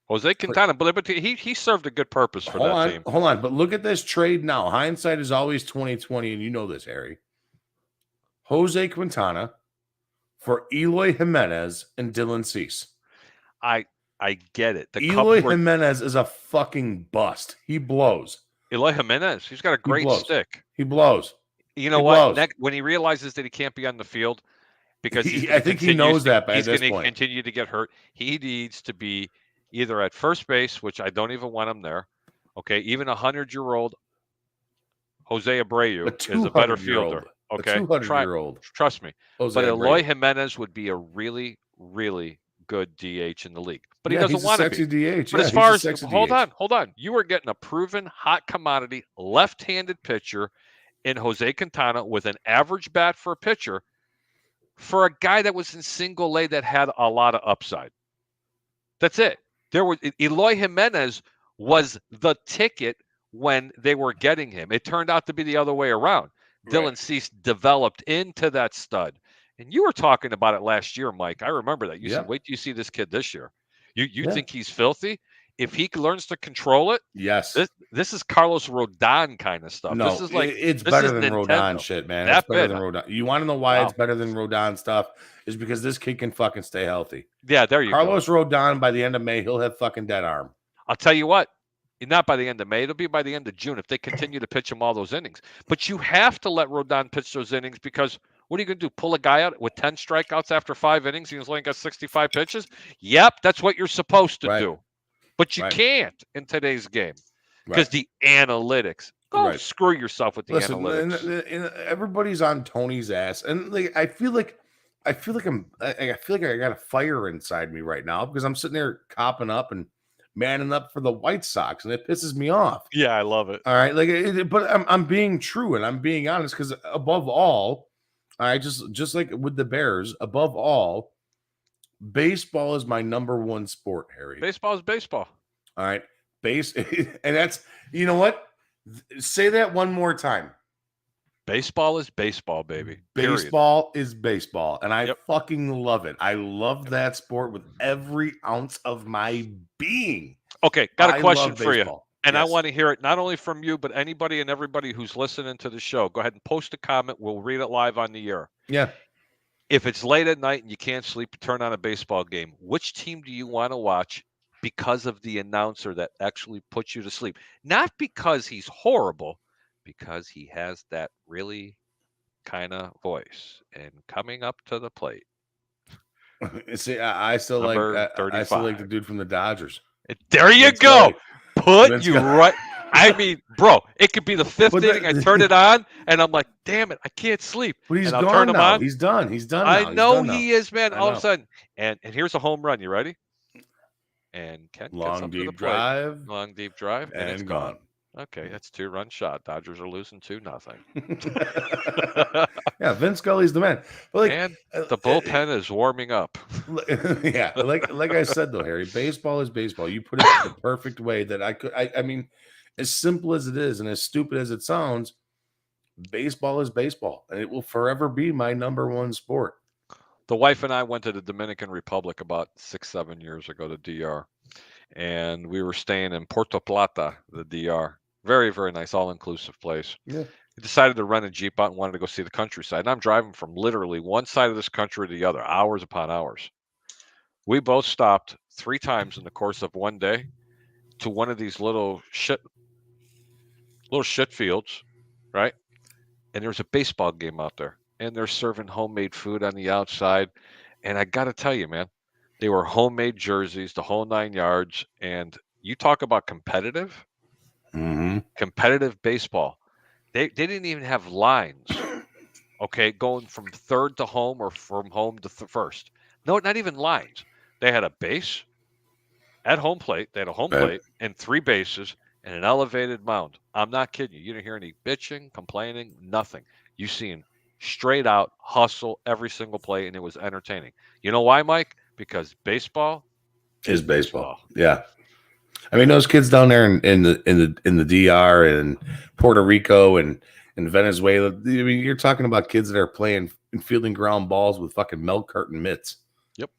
but he served a good purpose for that team. Hold on, but look at this trade now. Hindsight is always 20/20, and you know this, Harry. Jose Quintana for Eloy Jimenez and Dylan Cease. I get it. Eloy Jimenez is a fucking bust. He blows. Eloy Jimenez, he's got a great stick. He blows. You know what? When he realizes that he can't be on the field because I think he knows that by this point. He's going to continue to get hurt. He needs to be either at first base, which I don't even want him there. Okay, even 100-year-old Jose Abreu is a better fielder. Okay, 200-year-old. Trust me. Jose but Abreu. Eloy Jimenez would be a really, really good DH in the league. But he doesn't want to be. DH. But as far as hold on, you are getting a proven hot commodity left-handed pitcher in Jose Quintana with an average bat for a pitcher for a guy that was in single A that had a lot of upside. That's it. Eloy Jimenez was the ticket when they were getting him. It turned out to be the other way around. Dylan Cease developed into that stud. And you were talking about it last year, Mike. I remember that. You said, wait till you see this kid this year. You think he's filthy? If he learns to control it, yes. This is Carlos Rodon kind of stuff. No, this is like it's better than Rodon shit, man. It's better than Rodon. You want to know why it's better than Rodon stuff? Is because this kid can fucking stay healthy. Yeah, there you go. Carlos Rodon, by the end of May, he'll have fucking dead arm. I'll tell you what. Not by the end of May. It'll be by the end of June if they continue to pitch him all those innings. But you have to let Rodon pitch those innings because what are you going to do? Pull a guy out with 10 strikeouts after 5 innings? He's only got 65 pitches? Yep, that's what you're supposed to do. But you can't in today's game because the analytics. Go screw yourself with the analytics. And everybody's on Tony's ass. And like, I feel like I got a fire inside me right now because I'm sitting there copping up and manning up for the White Sox, and it pisses me off. Yeah, I love it. All right, but I'm being true and I'm being honest because above all, just like with the Bears, above all, baseball is my number one sport, Harry. Baseball is baseball. All right, and that's you know what? Say that one more time. Baseball is baseball, baby. Baseball is baseball, and I fucking love it. I love that sport with every ounce of my being. Okay, got a question for you. And I want to hear it not only from you, but anybody and everybody who's listening to the show. Go ahead and post a comment. We'll read it live on the air. Yeah. If it's late at night and you can't sleep, turn on a baseball game. Which team do you want to watch because of the announcer that actually puts you to sleep? Not because he's horrible, because he has that really kind of voice. And coming up to the plate. See, I still like the dude from the Dodgers. There you go. Put you right. I mean, bro, it could be the 5th inning. I turn it on, and I'm like, damn it, I can't sleep. But he's gone turn him now. On. He's done. He's done. I know he is, man. All of a sudden, and here's a home run. You ready? And Ken long deep drive, and it's gone. Okay, that's 2-run shot. Dodgers are losing 2-0. Yeah, Vince Scully's the man. But and the bullpen is warming up. Yeah, like I said though, Harry, baseball is baseball. You put it the perfect way that I mean, as simple as it is and as stupid as it sounds, baseball is baseball, and it will forever be my number one sport. The wife and I went to the Dominican Republic about 6-7 years ago to DR. And we were staying in Puerto Plata, the DR. Very, very nice, all-inclusive place. Yeah. We decided to rent a Jeep out and wanted to go see the countryside. And I'm driving from literally one side of this country to the other, hours upon hours. We both stopped 3 times in the course of one day to one of these little shit fields, right? And there's a baseball game out there, and they're serving homemade food on the outside. And I got to tell you, man, they were homemade jerseys, the whole 9 yards. And you talk about competitive baseball. They didn't even have lines, okay, going from third to home or from home to first. No, not even lines. They had a base at home plate. They had a home plate and 3 bases and an elevated mound. I'm not kidding you. You didn't hear any bitching, complaining, nothing. You seen straight out hustle every single play, and it was entertaining. You know why, Mike? Because baseball is baseball. Yeah. I mean, those kids down there in the DR and Puerto Rico and Venezuela, I mean, you're talking about kids that are playing and fielding ground balls with fucking milk carton mitts. Yep.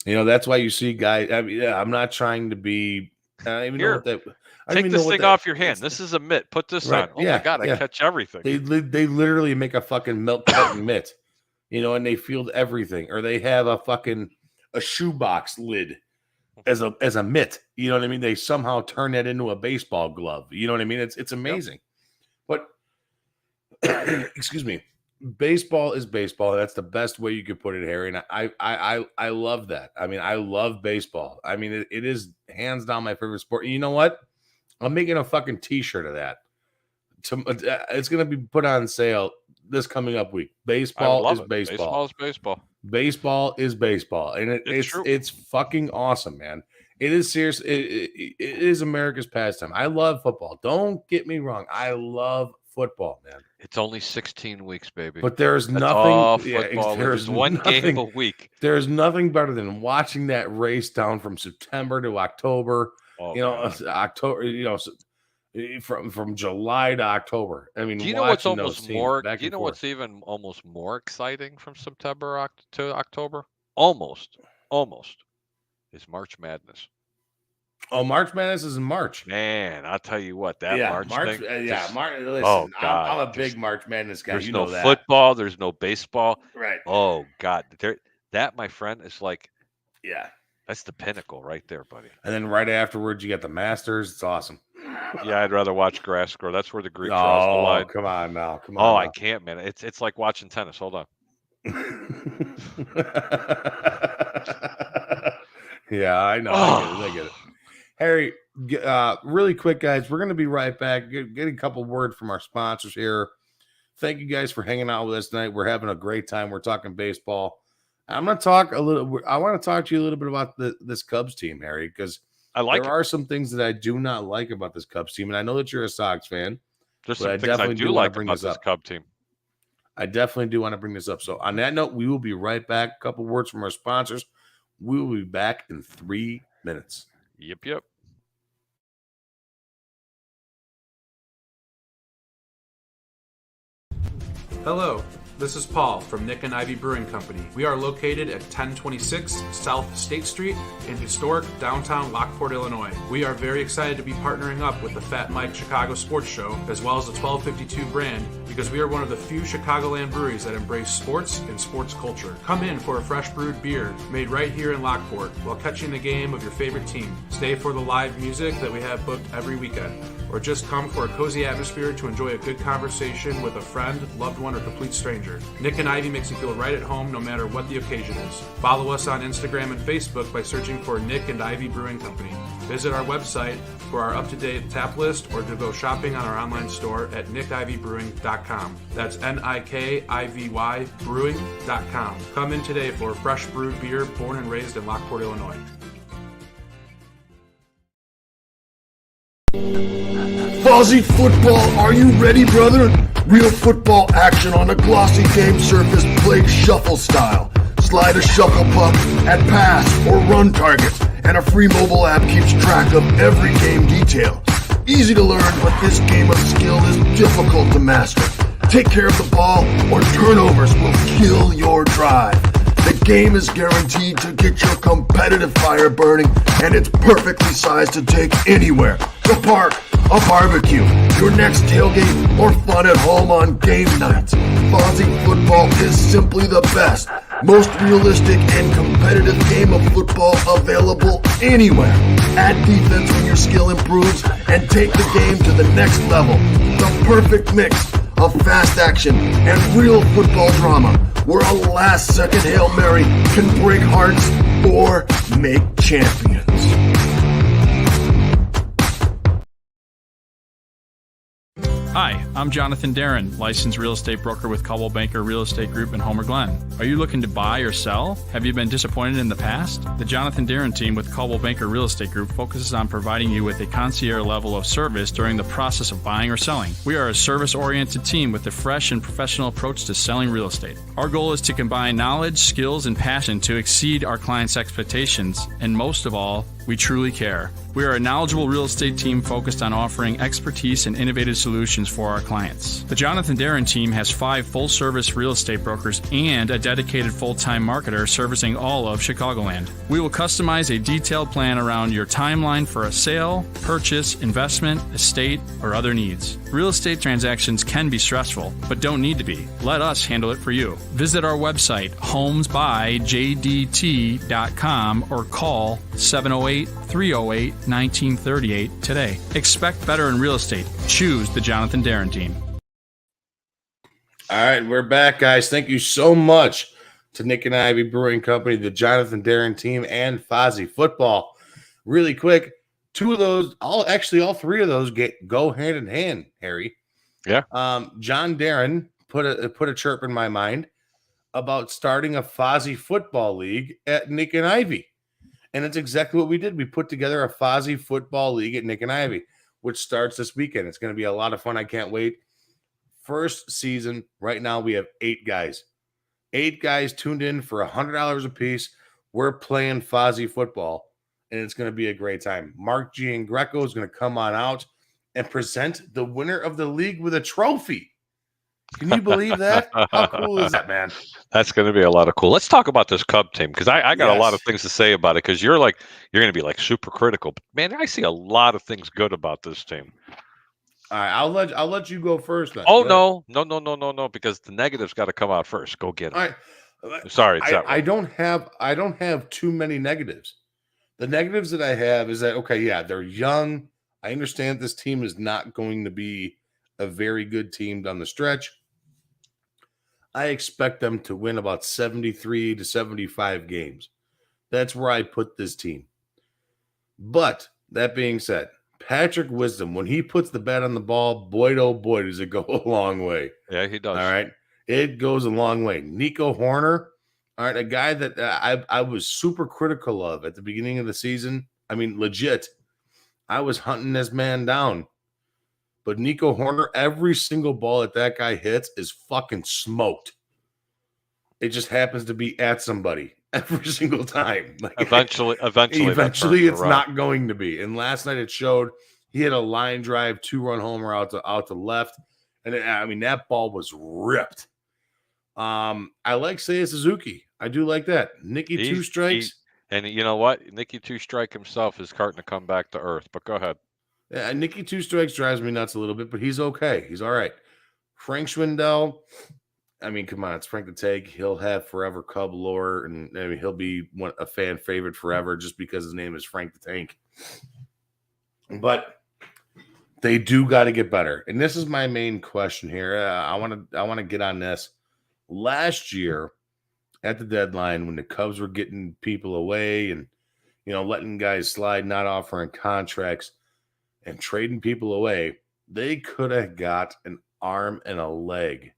You know, that's why you see guys. I mean, yeah, I'm not trying to be. I don't even know what that. Take this thing off your hand. This is a mitt. Put this on. Oh my God, I catch everything. They literally make a fucking milk carton mitt, you know, and they field everything. Or they have a shoebox lid as a mitt. You know what I mean? They somehow turn that into a baseball glove. You know what I mean? It's amazing. Yep. But excuse me, baseball is baseball. That's the best way you could put it, Harry. And I love that. I mean, I love baseball. I mean, it is hands down my favorite sport. And you know what? I'm making a fucking t-shirt of that. It's going to be put on sale this coming up week. Baseball is baseball. Baseball is baseball. Baseball is baseball. And it's fucking awesome, man. It is serious. It is America's pastime. I love football. Don't get me wrong. I love football, man. It's only 16 weeks, baby. But there's nothing. There's one game a week. There's nothing better than watching that race down from September to October. Oh, you know, October. You know, from July to October. I mean, do you know what's almost more? Do you know what's even almost more exciting from September to October? Almost is March Madness. Oh, March Madness is in March. Man, I'll tell you what, that March thing. Listen, oh, God, I'm a big March Madness guy. There's you no know that. Football. There's no baseball. Right. Oh, God. That, my friend, is like, yeah, that's the pinnacle right there, buddy. And then right afterwards, you got the Masters. It's awesome. Yeah, I'd rather watch grass grow. That's where the Greek draws the line. Come on now. Oh, I can't, man. It's like watching tennis. Hold on. Yeah, I know. I get it. Harry, really quick, guys, we're going to be right back. Get a couple words from our sponsors here. Thank you guys for hanging out with us tonight. We're having a great time. We're talking baseball. I'm going to talk I want to talk to you a little bit about this Cubs team, Harry, because there are some things that I do not like about this Cubs team, and I know that you're a Sox fan. There's some things I do like about this Cub team. I definitely do want to bring this up. So on that note, we will be right back. A couple words from our sponsors. We will be back in 3 minutes. Yep. Hello, this is Paul from Nick and Ivy Brewing Company. We are located at 1026 South State Street in historic downtown Lockport, Illinois. We are very excited to be partnering up with the Fat Mike Chicago Sports Show, as well as the 1252 brand, because we are one of the few Chicagoland breweries that embrace sports and sports culture. Come in for a fresh brewed beer made right here in Lockport while catching the game of your favorite team. Stay for the live music that we have booked every weekend, or just come for a cozy atmosphere to enjoy a good conversation with a friend, loved one, or complete stranger. Nick and Ivy makes you feel right at home no matter what the occasion is. Follow us on Instagram and Facebook by searching for Nick and Ivy Brewing Company. Visit our website for our up-to-date tap list or to go shopping on our online store at nickivybrewing.com. That's NIKIVY brewing.com. Come in today for fresh brewed beer born and raised in Lockport, Illinois. Fozzy Football, are you ready, brother? Real football action on a glossy game surface played shuffle style. Slide a shuffle puck at pass or run targets, and a free mobile app keeps track of every game detail. Easy to learn, but this game of skill is difficult to master. Take care of the ball, or turnovers will kill your drive. The game is guaranteed to get your competitive fire burning, and it's perfectly sized to take anywhere. The park, a barbecue, your next tailgate, or fun at home on game nights. Fozzy Football is simply the best. Most realistic and competitive game of football available anywhere. Add defense when your skill improves and take the game to the next level. The perfect mix of fast action and real football drama, where a last-second Hail Mary can break hearts or make champions. Hi, I'm Jonathan Darren, licensed real estate broker with Coldwell Banker Real Estate Group in Homer Glen. Are you looking to buy or sell? Have you been disappointed in the past? The Jonathan Darren team with Coldwell Banker Real Estate Group focuses on providing you with a concierge level of service during the process of buying or selling. We are a service-oriented team with a fresh and professional approach to selling real estate. Our goal is to combine knowledge, skills, and passion to exceed our clients' expectations, and most of all, we truly care. We are a knowledgeable real estate team focused on offering expertise and innovative solutions for our clients. The Jonathan Darren team has 5 full-service real estate brokers and a dedicated full-time marketer servicing all of Chicagoland. We will customize a detailed plan around your timeline for a sale, purchase, investment, estate, or other needs. Real estate transactions can be stressful, but don't need to be. Let us handle it for you. Visit our website, homesbyjdt.com, or call 708-308-1938 today. Expect better in real estate. Choose the Jonathan Darren team. All right, we're back, guys. Thank you so much to Nick and Ivy Brewing Company, the Jonathan Darren team, and Fozzie Football. Really quick, two of those, all three of those go hand in hand, Harry. Yeah. John Darren put a chirp in my mind about starting a Fozzie Football League at Nick and Ivy. And it's exactly what we did. We put together a Fozzie Football League at Nick and Ivy, which starts this weekend. It's going to be a lot of fun. I can't wait. First season, right now we have 8 guys. 8 guys tuned in for $100 a piece. We're playing Fozzie football, and it's going to be a great time. Mark G. and Greco is going to come on out and present the winner of the league with a trophy. Can you believe that? How cool is that, man? That's going to be a lot of cool. Let's talk about this Cub team, because I got a lot of things to say about it, because you're going to be like super critical. But man, I see a lot of things good about this team. All right, I'll let you go first then. Oh, no, because the negatives got to come out first. Go get them. All right. Sorry, I don't have too many negatives. The negatives that I have is that, okay, yeah, they're young. I understand this team is not going to be a very good team down the stretch. I expect them to win about 73 to 75 games. That's where I put this team. But that being said, Patrick Wisdom, when he puts the bat on the ball, boy, oh boy, does it go a long way. Yeah, he does. All right. It goes a long way. Nico Horner, all right, a guy that I was super critical of at the beginning of the season. I mean, legit. I was hunting this man down. But Nico Horner, every single ball that guy hits is fucking smoked. It just happens to be at somebody every single time. Like, eventually it's not going to be. And last night it showed. He had a line drive, 2-run homer out to left. And that ball was ripped. I like Seiya Suzuki. I do like that. Nicky Two Strikes. And you know what? Nicky Two Strike himself is starting to come back to earth. But go ahead. Yeah, Nicky Two Strikes drives me nuts a little bit, but he's okay. He's all right. Frank Schwindel, I mean, come on, it's Frank the Tank. He'll have forever Cub lore, and I mean, he'll be a fan favorite forever just because his name is Frank the Tank. But they do got to get better, and this is my main question here. I want to get on this. Last year, at the deadline, when the Cubs were getting people away and letting guys slide, not offering contracts, and trading people away, they could have got an arm and a leg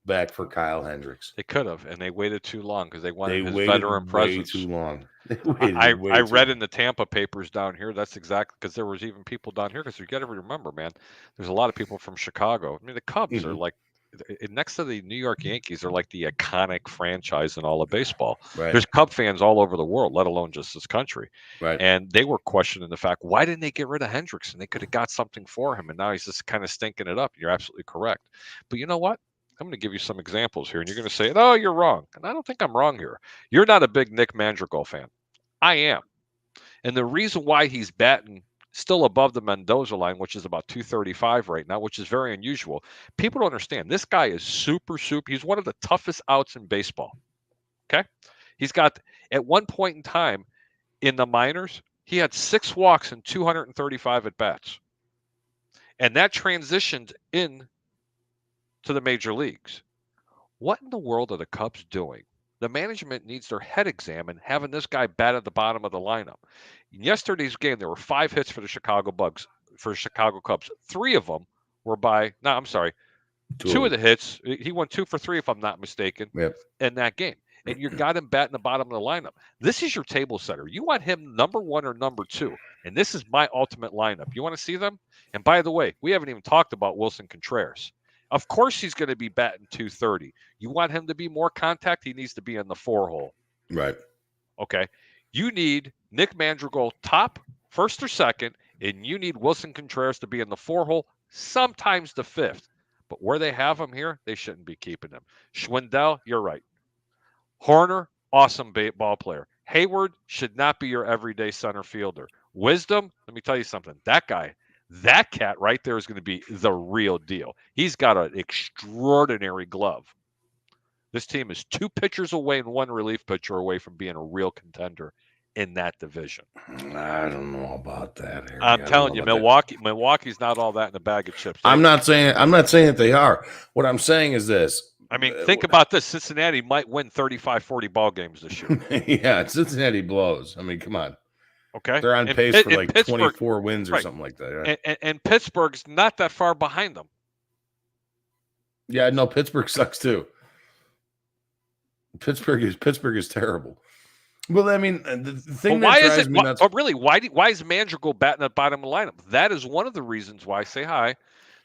back for Kyle Hendricks. They could have, and they waited too long because they wanted his veteran presence. Too long. I read in the Tampa papers down here. That's exactly because there was even people down here. Because you got to remember, man, there's a lot of people from Chicago. I mean, the Cubs are like next to the New York Yankees. They're like the iconic franchise in all of baseball. Right. There's Cub fans all over the world, let alone just this country. Right. And they were questioning the fact, why didn't they get rid of Hendricks? And they could have got something for him. And now he's just kind of stinking it up. You're absolutely correct. But you know what? I'm going to give you some examples here, and you're going to say, oh, you're wrong. And I don't think I'm wrong here. You're not a big Nick Mandrigal fan. I am. And the reason why he's batting still above the Mendoza line, which is about 235 right now, which is very unusual. People don't understand. This guy is super. He's one of the toughest outs in baseball. Okay. He's got, at one point in time in the minors, he had 6 walks and 235 at bats. And that transitioned in to the major leagues. What in the world are the Cubs doing? The management needs their head examined, having this guy bat at the bottom of the lineup. In yesterday's game, there were 5 hits for the Chicago Cubs. 3 of them were two of the hits. He won 2 for 3, if I'm not mistaken, in that game. And you got him batting the bottom of the lineup. This is your table setter. You want him number 1 or number 2. And this is my ultimate lineup. You want to see them? And by the way, we haven't even talked about Wilson Contreras. Of course he's going to be batting 230. You want him to be more contact? He needs to be in the 4 hole. Right. Okay. You need Nick Madrigal top, first or second, and you need Wilson Contreras to be in the 4 hole, sometimes the 5th. But where they have him here, they shouldn't be keeping him. Schwindel, you're right. Horner, awesome ball player. Hayward should not be your everyday center fielder. Wisdom, let me tell you something. That cat right there is going to be the real deal. He's got an extraordinary glove. This team is 2 pitchers away and 1 relief pitcher away from being a real contender in that division. I don't know about that, Harry. I'm telling you, Milwaukee's not all that in a bag of chips. I'm not saying that they are. What I'm saying is this. I mean, think about this. Cincinnati might win 35, 40 ball games this year. Yeah, Cincinnati blows. I mean, come on. Okay. They're on pace for like 24 wins or something like that. Right? And Pittsburgh's not that far behind them. Yeah, no, Pittsburgh sucks too. Pittsburgh is terrible. Well, I mean, the thing why that is it? nuts, really, why is Madrigal batting at the bottom of the lineup? That is one of the reasons why. Say hi.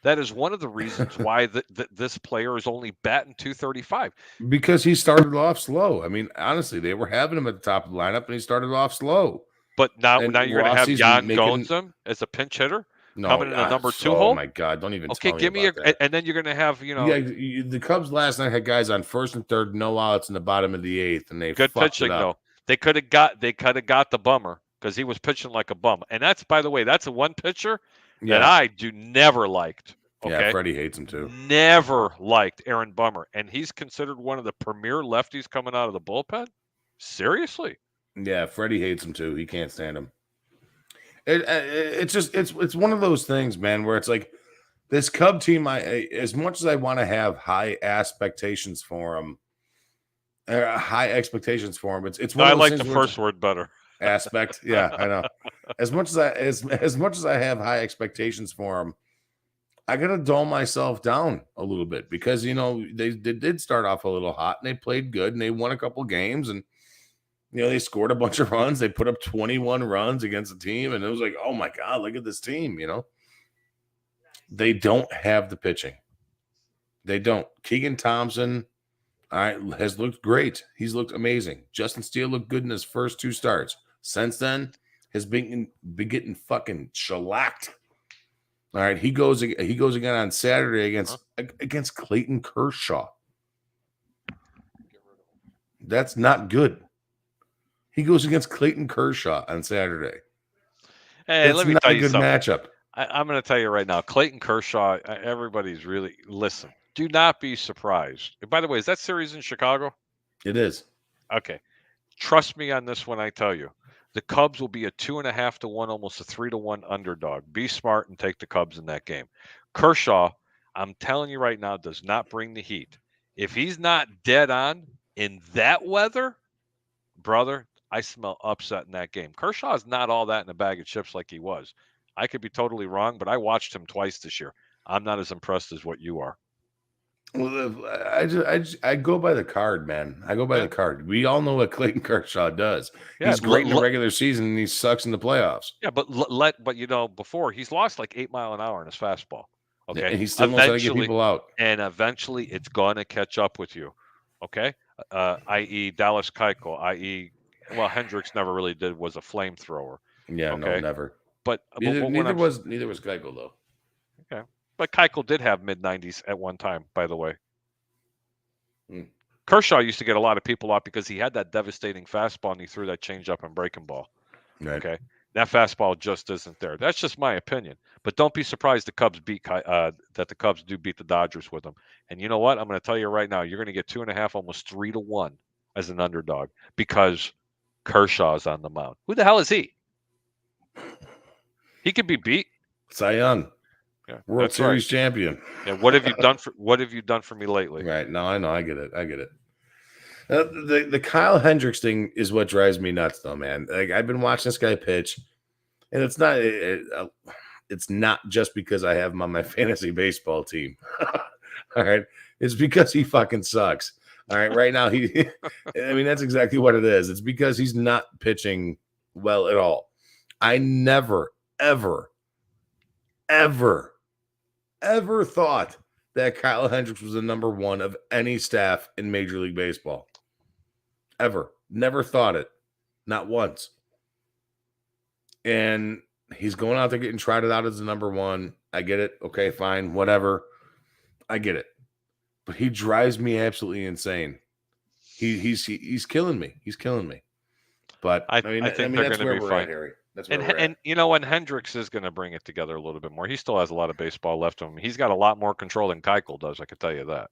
That is one of the reasons why this player is only batting 235. Because he started off slow. I mean, honestly, they were having him at the top of the lineup, and he started off slow. But now you're going to have Jan Gonzum as a pinch hitter coming in the number 2 hole. Oh my God! Don't even. Okay, give me and then you're going to have the Cubs last night had guys on 1st and 3rd, no outs in the bottom of the 8th, and they good pitching though. They could have got the bummer because he was pitching like a bum. And that's, by the way, that's a one pitcher that I never liked. Okay? Yeah, Freddie hates him too. Never liked Aaron Bummer. And he's considered one of the premier lefties coming out of the bullpen? Seriously? Yeah, Freddie hates him too. He can't stand him. It's one of those things, man, where it's like this Cub team, as much as I want to have high expectations for him, it's one of those I like things the first word better. Aspect. Yeah, I know. As much as I have high expectations for him, I gotta dull myself down a little bit because they did start off a little hot and they played good and they won a couple games and they scored a bunch of runs. They put up 21 runs against the team and it was like, oh my God, look at this team. They don't have the pitching. They don't. Keegan Thompson has looked great. He's looked amazing. Justin Steele looked good in his first 2 starts. Since then, has been getting fucking shellacked. All right, he goes again on Saturday against Clayton Kershaw. That's not good. He goes against Clayton Kershaw on Saturday. Hey, let me tell you something. Matchup. I'm going to tell you right now, Clayton Kershaw. Everybody's really listen. Do not be surprised. By the way, is that series in Chicago? It is. Okay, trust me on this when I tell you. The Cubs will be a 2.5 to 1, almost a 3 to 1 underdog. Be smart and take the Cubs in that game. Kershaw, I'm telling you right now, does not bring the heat. If he's not dead on in that weather, brother, I smell upset in that game. Kershaw is not all that in a bag of chips like he was. I could be totally wrong, but I watched him twice this year. I'm not as impressed as what you are. Well, I go by the card, man. I go by the card. We all know what Clayton Kershaw does. Yeah, he's great in the regular season and he sucks in the playoffs. Yeah, but before he's lost like 8 miles an hour in his fastball. Okay, and he still knows how to get people out. And eventually, it's going to catch up with you. Okay, i.e. Dallas Keuchel, i.e. Well, Hendricks never really was a flamethrower. Yeah, okay? No, never. But neither was Keuchel though. Okay. But Keuchel did have mid-90s at one time, by the way. Kershaw used to get a lot of people out because he had that devastating fastball and he threw that changeup and breaking ball. Right. Okay. That fastball just isn't there. That's just my opinion. But don't be surprised the Cubs that the Cubs do beat the Dodgers with them. And you know what? I'm going to tell you right now, you're going to get 2.5, almost 3 to 1 as an underdog because Kershaw's on the mound. Who the hell is he? He could be beat. Cy Young, yeah, World Series champion. Yeah, what have you done for me lately? Right. No, I know. I get it. The Kyle Hendricks thing is what drives me nuts, though, man. Like, I've been watching this guy pitch, and it's not just because I have him on my fantasy baseball team. All right, it's because he fucking sucks. All right, right now that's exactly what it is. It's because he's not pitching well at all. I never, ever thought that Kyle Hendricks was the number one of any staff in Major League Baseball. Ever. Never thought it. Not once. And he's going out there getting trotted out as the number one. I get it. Okay, fine. Whatever. I get it. But he drives me absolutely insane. He's killing me. He's killing me. But I think they're that's going to where be we're fine. at, Harry. That's where we're at. And you know what? Hendricks is going to bring it together a little bit more. He still has a lot of baseball left of him. He's got a lot more control than Keuchel does. I can tell you that.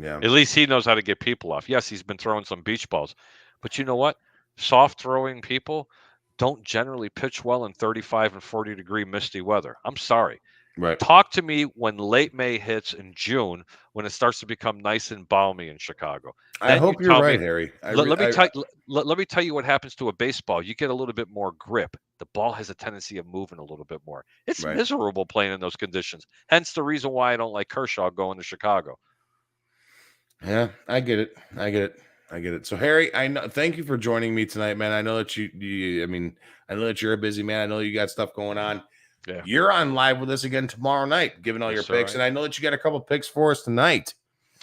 Yeah. At least he knows how to get people off. Yes, he's been throwing some beach balls, but you know what? Soft throwing people don't generally pitch well in 35 and 40 degree misty weather. I'm sorry. Right. Talk to me when late May hits in June, when it starts to become nice and balmy in Chicago. I hope you're right, Harry. Let me tell you what happens to a baseball. You get a little bit more grip. The ball has a tendency of moving a little bit more. It's miserable playing in those conditions. Hence the reason why I don't like Kershaw going to Chicago. Yeah, I get it. So, Harry, thank you for joining me tonight, man. I know that I know that you're a busy man. I know you got stuff going on. Yeah. You're on live with us again tomorrow night, giving all your picks. And I know that you got a couple picks for us tonight.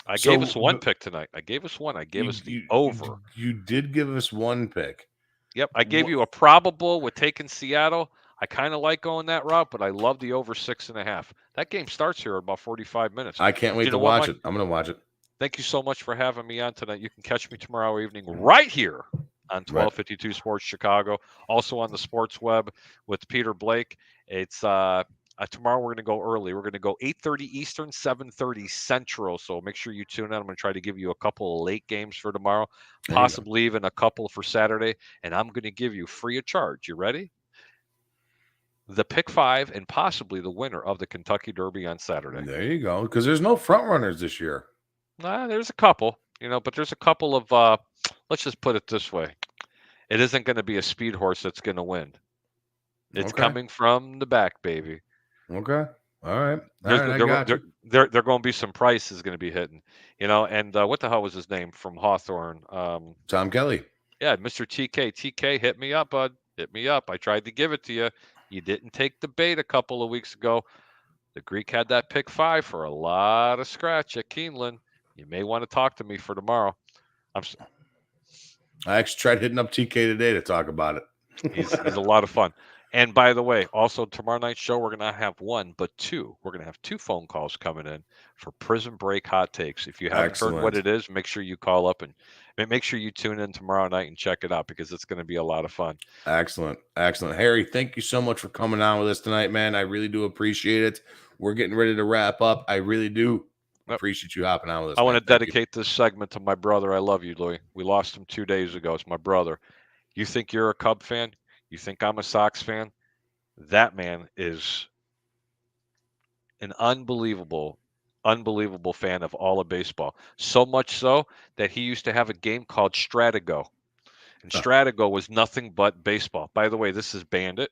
I gave us one pick tonight. I gave us the over. You did give us one pick. Yep. I gave you a probable with taking Seattle. I kind of like going that route, but I love the over 6.5. That game starts here in about 45 minutes. I can't wait to watch it. I'm going to watch it. Thank you so much for having me on tonight. You can catch me tomorrow evening right here on 1252 Sports Chicago. Also on the Sports Web with Peter Blake. It's tomorrow we're going to go early. We're going to go 8:30 Eastern, 7:30 Central. So make sure you tune in. I'm going to try to give you a couple of late games for tomorrow, possibly even a couple for Saturday. And I'm going to give you free of charge. You ready? The pick 5 and possibly the winner of the Kentucky Derby on Saturday. There you go. Because there's no front runners this year. There's a couple, but there's a couple of, let's just put it this way. It isn't going to be a speed horse that's going to win. It's coming from the back, baby. Okay. All right. There going to be some prices going to be hitting, and what the hell was his name from Hawthorne? Tom Kelly. Yeah, Mr. TK. TK, hit me up, bud. Hit me up. I tried to give it to you. You didn't take the bait a couple of weeks ago. The Greek had that pick 5 for a lot of scratch at Keeneland. You may want to talk to me for tomorrow. I actually tried hitting up TK today to talk about it. He's a lot of fun. And by the way, also tomorrow night's show, we're going to have one, but two. We're going to have 2 phone calls coming in for Prison Break Hot Takes. If you haven't heard what it is, make sure you call up and make sure you tune in tomorrow night and check it out because it's going to be a lot of fun. Excellent. Harry, thank you so much for coming on with us tonight, man. I really do appreciate it. We're getting ready to wrap up. I really do appreciate you hopping on with us. I want to dedicate this segment to my brother. I love you, Louis. We lost him 2 days ago. It's my brother. You think you're a Cub fan? You think I'm a Sox fan? That man is an unbelievable fan of all of baseball. So much so that he used to have a game called Stratago. And Stratago was nothing but baseball. By the way, this is Bandit.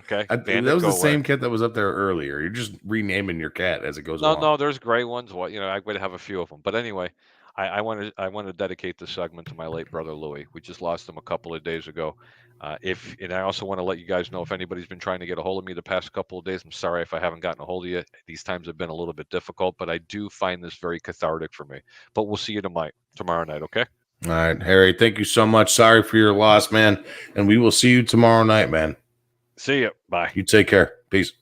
Okay. That was the same cat that was up there earlier. You're just renaming your cat as it goes along. No, there's gray ones. I would have a few of them. But anyway, I want to dedicate this segment to my late brother Louis. We just lost him a couple of days ago. And I also want to let you guys know if anybody's been trying to get a hold of me the past couple of days, I'm sorry if I haven't gotten a hold of you. These times have been a little bit difficult, but I do find this very cathartic for me. But we'll see you tomorrow night, okay? All right, Harry, thank you so much. Sorry for your loss, man. And we will see you tomorrow night, man. See you. Bye. You take care. Peace.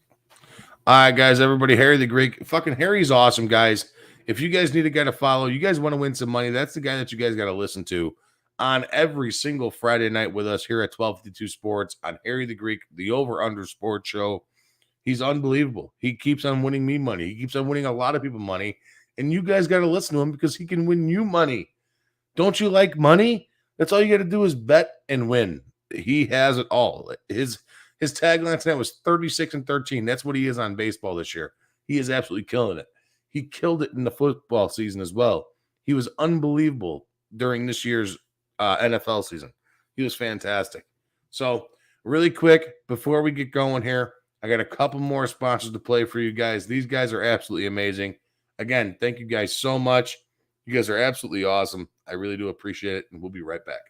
All right, guys, everybody, Harry the Greek. Fucking Harry's awesome, guys. If you guys need a guy to follow, you guys want to win some money, that's the guy that you guys got to listen to on every single Friday night with us here at 1252 Sports on Harry the Greek, the over-under sports show. He's unbelievable. He keeps on winning me money. He keeps on winning a lot of people money. And you guys got to listen to him because he can win you money. Don't you like money? That's all you got to do is bet and win. He has it all. His tagline tonight was 36-13. That's what he is on baseball this year. He is absolutely killing it. He killed it in the football season as well. He was unbelievable during this year's NFL season. He was fantastic. So really quick, before we get going here, I got a couple more sponsors to play for you guys. These guys are absolutely amazing. Again, thank you guys so much. You guys are absolutely awesome. I really do appreciate it, and we'll be right back.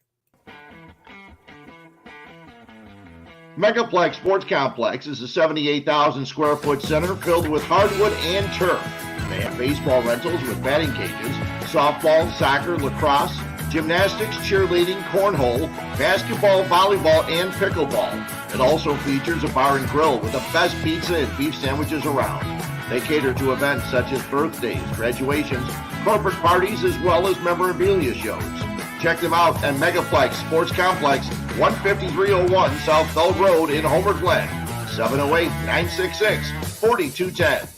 Megaplex Sports Complex is a 78,000 square foot center filled with hardwood and turf. They have baseball rentals with batting cages, softball, soccer, lacrosse, gymnastics, cheerleading, cornhole, basketball, volleyball, and pickleball. It also features a bar and grill with the best pizza and beef sandwiches around. They cater to events such as birthdays, graduations, corporate parties, as well as memorabilia shows. Check them out at Megaplex Sports Complex, 15301 South Bell Road in Homer Glen, 708-966-4210.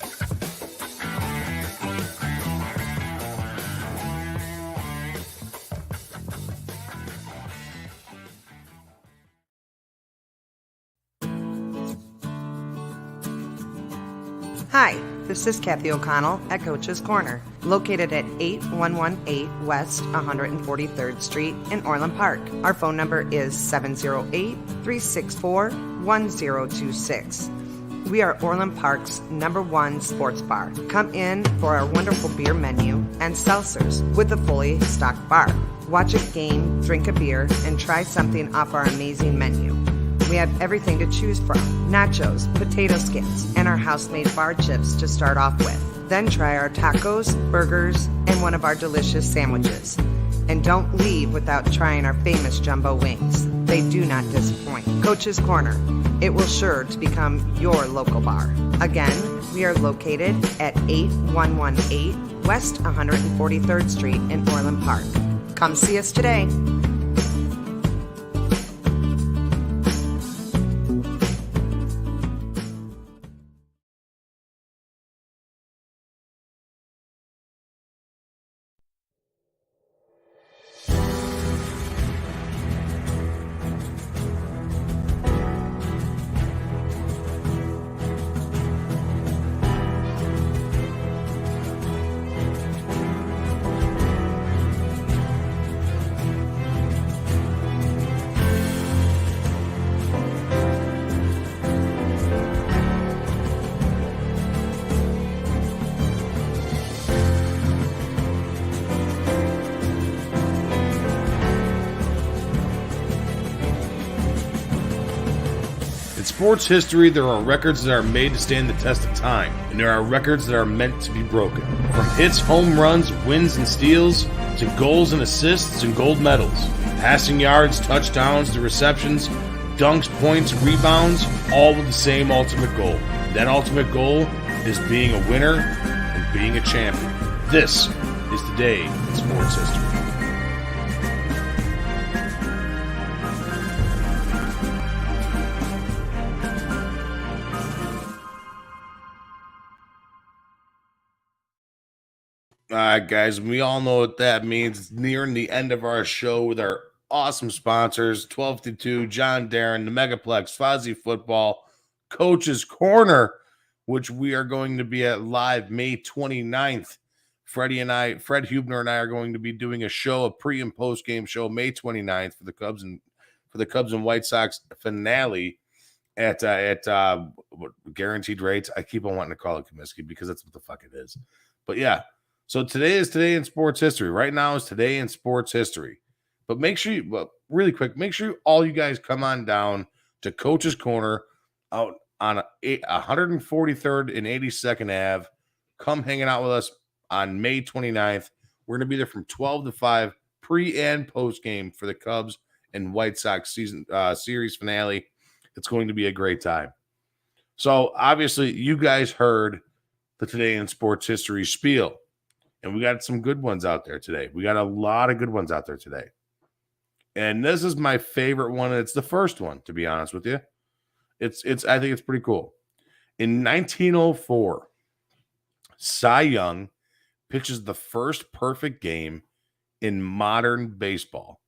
Hi, this is Kathy O'Connell at Coach's Corner, located at 8118 West 143rd Street in Orland Park. Our phone number is 708-364-1026. We are Orland Park's #1 sports bar. Come in for our wonderful beer menu and seltzers with a fully stocked bar. Watch a game, drink a beer, and try something off our amazing menu. We have everything to choose from: nachos, potato skins, and our house-made bar chips to start off with. Then try our tacos, burgers, and one of our delicious sandwiches. And don't leave without trying our famous jumbo wings. They do not disappoint. Coach's Corner. It will sure to become your local bar. Again, we are located at 8118 West 143rd Street in Orland Park. Come see us today. Sports history, there are records that are made to stand the test of time, and there are records that are meant to be broken. From hits, home runs, wins, and steals, to goals and assists and gold medals, passing yards, touchdowns, to receptions, dunks, points, rebounds, all with the same ultimate goal. That ultimate goal is being a winner and being a champion. This is today in sports history. All right, guys, we all know what that means. It's nearing the end of our show with our awesome sponsors, 1252, John Darren, the Megaplex, Fozzie Football, Coach's Corner, which we are going to be at live May 29th. Fred Hubner and I are going to be doing a show, a pre and post game show, May 29th for the Cubs and White Sox finale at guaranteed rates. I keep on wanting to call it Comiskey because that's what the fuck it is. But yeah. So today is Today in Sports History. Right now is Today in Sports History. But make sure really quick, make sure all you guys come on down to Coach's Corner out on 143rd and 82nd Ave. Come hanging out with us on May 29th. We're going to be there from 12 to 5, pre and post game for the Cubs and White Sox season series finale. It's going to be a great time. So obviously you guys heard the Today in Sports History spiel. And we got some good ones out there today. We got a lot of good ones out there today. And this is my favorite one. It's the first one, to be honest with you. I think it's pretty cool. In 1904, Cy Young pitches the first perfect game in modern baseball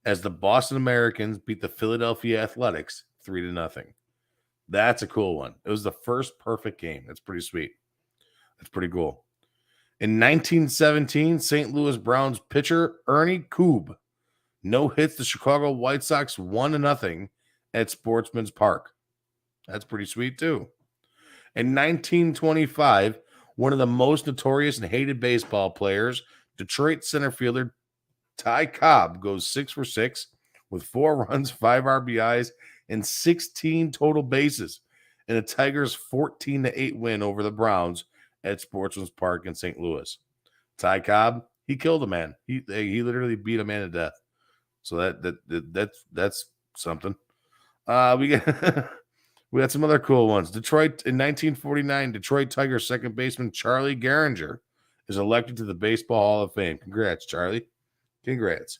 as the Boston Americans beat the Philadelphia Athletics 3-0. That's a cool one. It was the first perfect game. That's pretty sweet. That's pretty cool. In 1917, St. Louis Browns pitcher Ernie Koob no-hits the Chicago White Sox 1-0 at Sportsman's Park. That's pretty sweet, too. In 1925, one of the most notorious and hated baseball players, Detroit center fielder Ty Cobb, goes 6 for 6 with 4 runs, 5 RBIs, and 16 total bases in the Tigers' 14-8 win over the Browns at Sportsman's Park in St. Louis. Ty Cobb, he killed a man. He literally beat a man to death. So that's something. We got some other cool ones. Detroit in 1949, Detroit Tigers second baseman Charlie Gehringer is elected to the Baseball Hall of Fame. Congrats, Charlie. Congrats.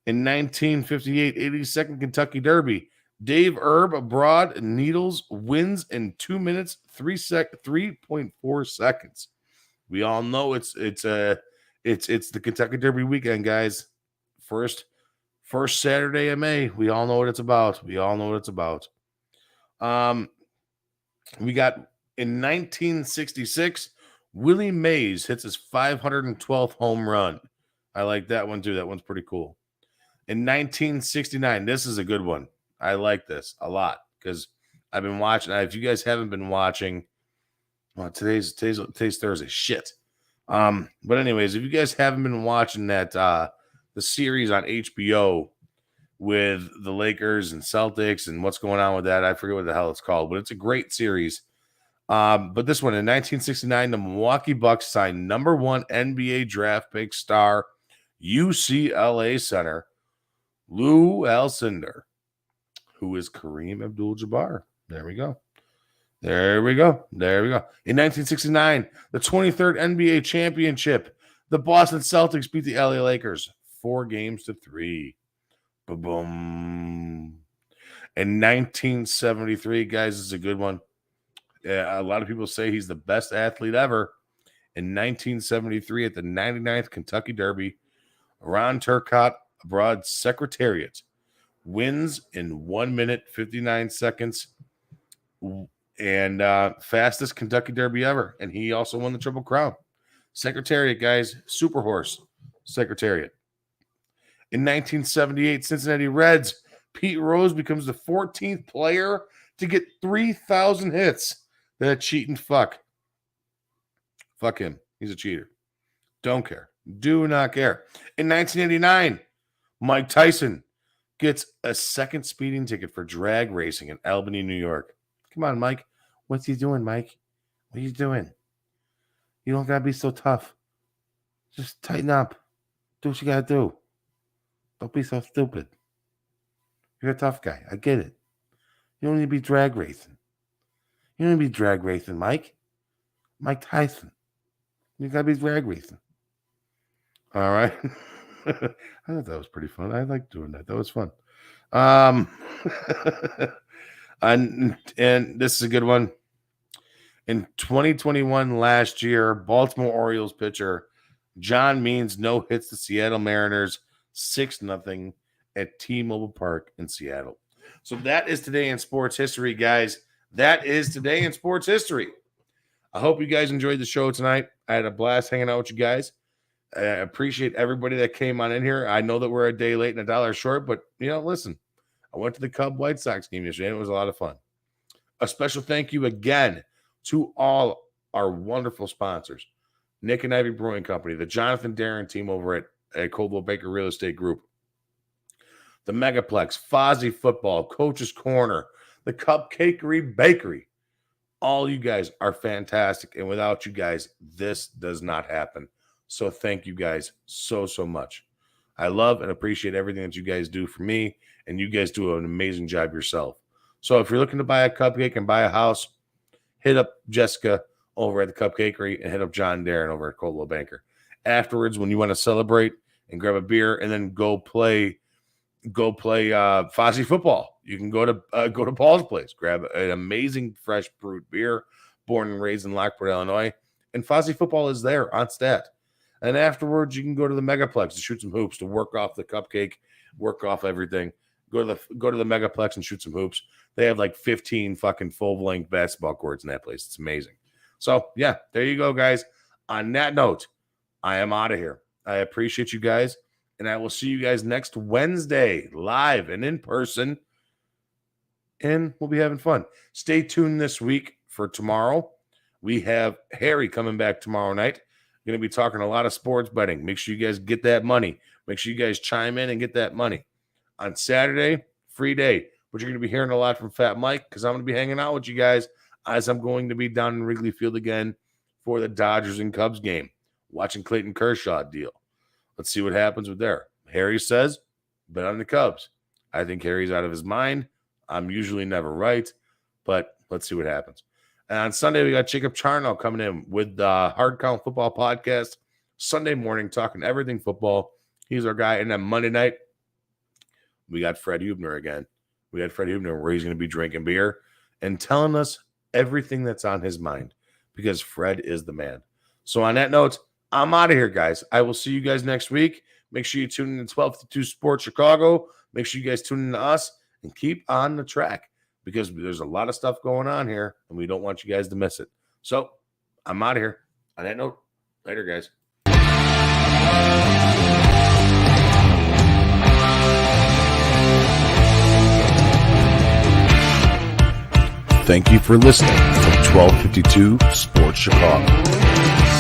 In 1958, 82nd Kentucky Derby, Dave Erb abroad Needles wins in 2 minutes 3.4 seconds. We all know it's the Kentucky Derby weekend, guys. First Saturday of May. We all know what it's about. We got in 1966, Willie Mays hits his 512th home run. I like that one too. That one's pretty cool. In 1969, this is a good one. I like this a lot because I've been watching. If you guys haven't been watching, well, today's Thursday. Shit. But anyways, if you guys haven't been watching that the series on HBO with the Lakers and Celtics and what's going on with that, I forget what the hell it's called, but it's a great series. But this one in 1969, the Milwaukee Bucks signed number 1 NBA draft pick star UCLA center Lou Alcindor, who is Kareem Abdul-Jabbar. There we go. In 1969, the 23rd NBA championship, the Boston Celtics beat the LA Lakers 4-3. Boom. In 1973, guys, this is a good one. A lot of people say he's the best athlete ever. In 1973, at the 99th Kentucky Derby, Ron Turcotte abroad Secretariat wins in 1 minute 59 seconds and fastest Kentucky Derby ever. And he also won the Triple Crown. Secretariat, guys, super horse Secretariat. In 1978, Cincinnati Reds, Pete Rose becomes the 14th player to get 3,000 hits. That cheating fuck. Fuck him. He's a cheater. Don't care. Do not care. In 1989, Mike Tyson gets a second speeding ticket for drag racing in Albany, New York. Come on, Mike. What's he doing, Mike? What are you doing? You don't got to be so tough. Just tighten up. Do what you got to do. Don't be so stupid. You're a tough guy. I get it. You don't need to be drag racing. You don't need to be drag racing, Mike. Mike Tyson. You got to be drag racing. All right. I thought that was pretty fun. I liked doing that. That was fun. And this is a good one. In 2021, last year, Baltimore Orioles pitcher John Means no-hits the Seattle Mariners 6-0 at T-Mobile Park in Seattle. So that is today in sports history, guys. That is today in sports history. I hope you guys enjoyed the show tonight. I had a blast hanging out with you guys. I appreciate everybody that came on in here. I know that we're a day late and $1 short, but, listen, I went to the Cub White Sox game yesterday, and it was a lot of fun. A special thank you again to all our wonderful sponsors, Nick and Ivy Brewing Company, the Jonathan Darren team over at Coldwell Baker Real Estate Group, the Megaplex, Fozzie Football, Coach's Corner, the Cupcakery Bakery. All you guys are fantastic, and without you guys, this does not happen. So thank you guys so much. I love and appreciate everything that you guys do for me, and you guys do an amazing job yourself. So if you're looking to buy a cupcake and buy a house, hit up Jessica over at the Cupcakery and hit up John Darren over at Coldwell Banker. Afterwards, when you want to celebrate and grab a beer and then go play Fozzie football, you can go to Paul's place, grab an amazing fresh brewed beer, born and raised in Lockport, Illinois, and Fozzie football is there on stat. And afterwards, you can go to the Megaplex to shoot some hoops, to work off the cupcake, work off everything. Go to the Megaplex and shoot some hoops. They have like 15 fucking full-length basketball courts in that place. It's amazing. So, yeah, there you go, guys. On that note, I am out of here. I appreciate you guys, and I will see you guys next Wednesday, live and in person, and we'll be having fun. Stay tuned this week for tomorrow. We have Harry coming back tomorrow night. Going to be talking a lot of sports betting. Make sure you guys get that money. Make sure you guys chime in and get that money. On Saturday, free day, but you're going to be hearing a lot from Fat Mike because I'm going to be hanging out with you guys as I'm going to be down in Wrigley Field again for the Dodgers and Cubs game, watching Clayton Kershaw deal. Let's see what happens with there. Harry says, bet on the Cubs. I think Harry's out of his mind. I'm usually never right, but let's see what happens. And on Sunday, we got Jacob Charno coming in with the Hard Count Football Podcast Sunday morning, talking everything football. He's our guy. And then Monday night, we got Fred Hubner again. We had Fred Hubner where he's going to be drinking beer and telling us everything that's on his mind because Fred is the man. So on that note, I'm out of here, guys. I will see you guys next week. Make sure you tune in to 1252 Sports Chicago. Make sure you guys tune in to us and keep on the track because there's a lot of stuff going on here and we don't want you guys to miss it. So I'm out of here. On that note, later, guys. Thank you for listening to 1252 Sports Chicago.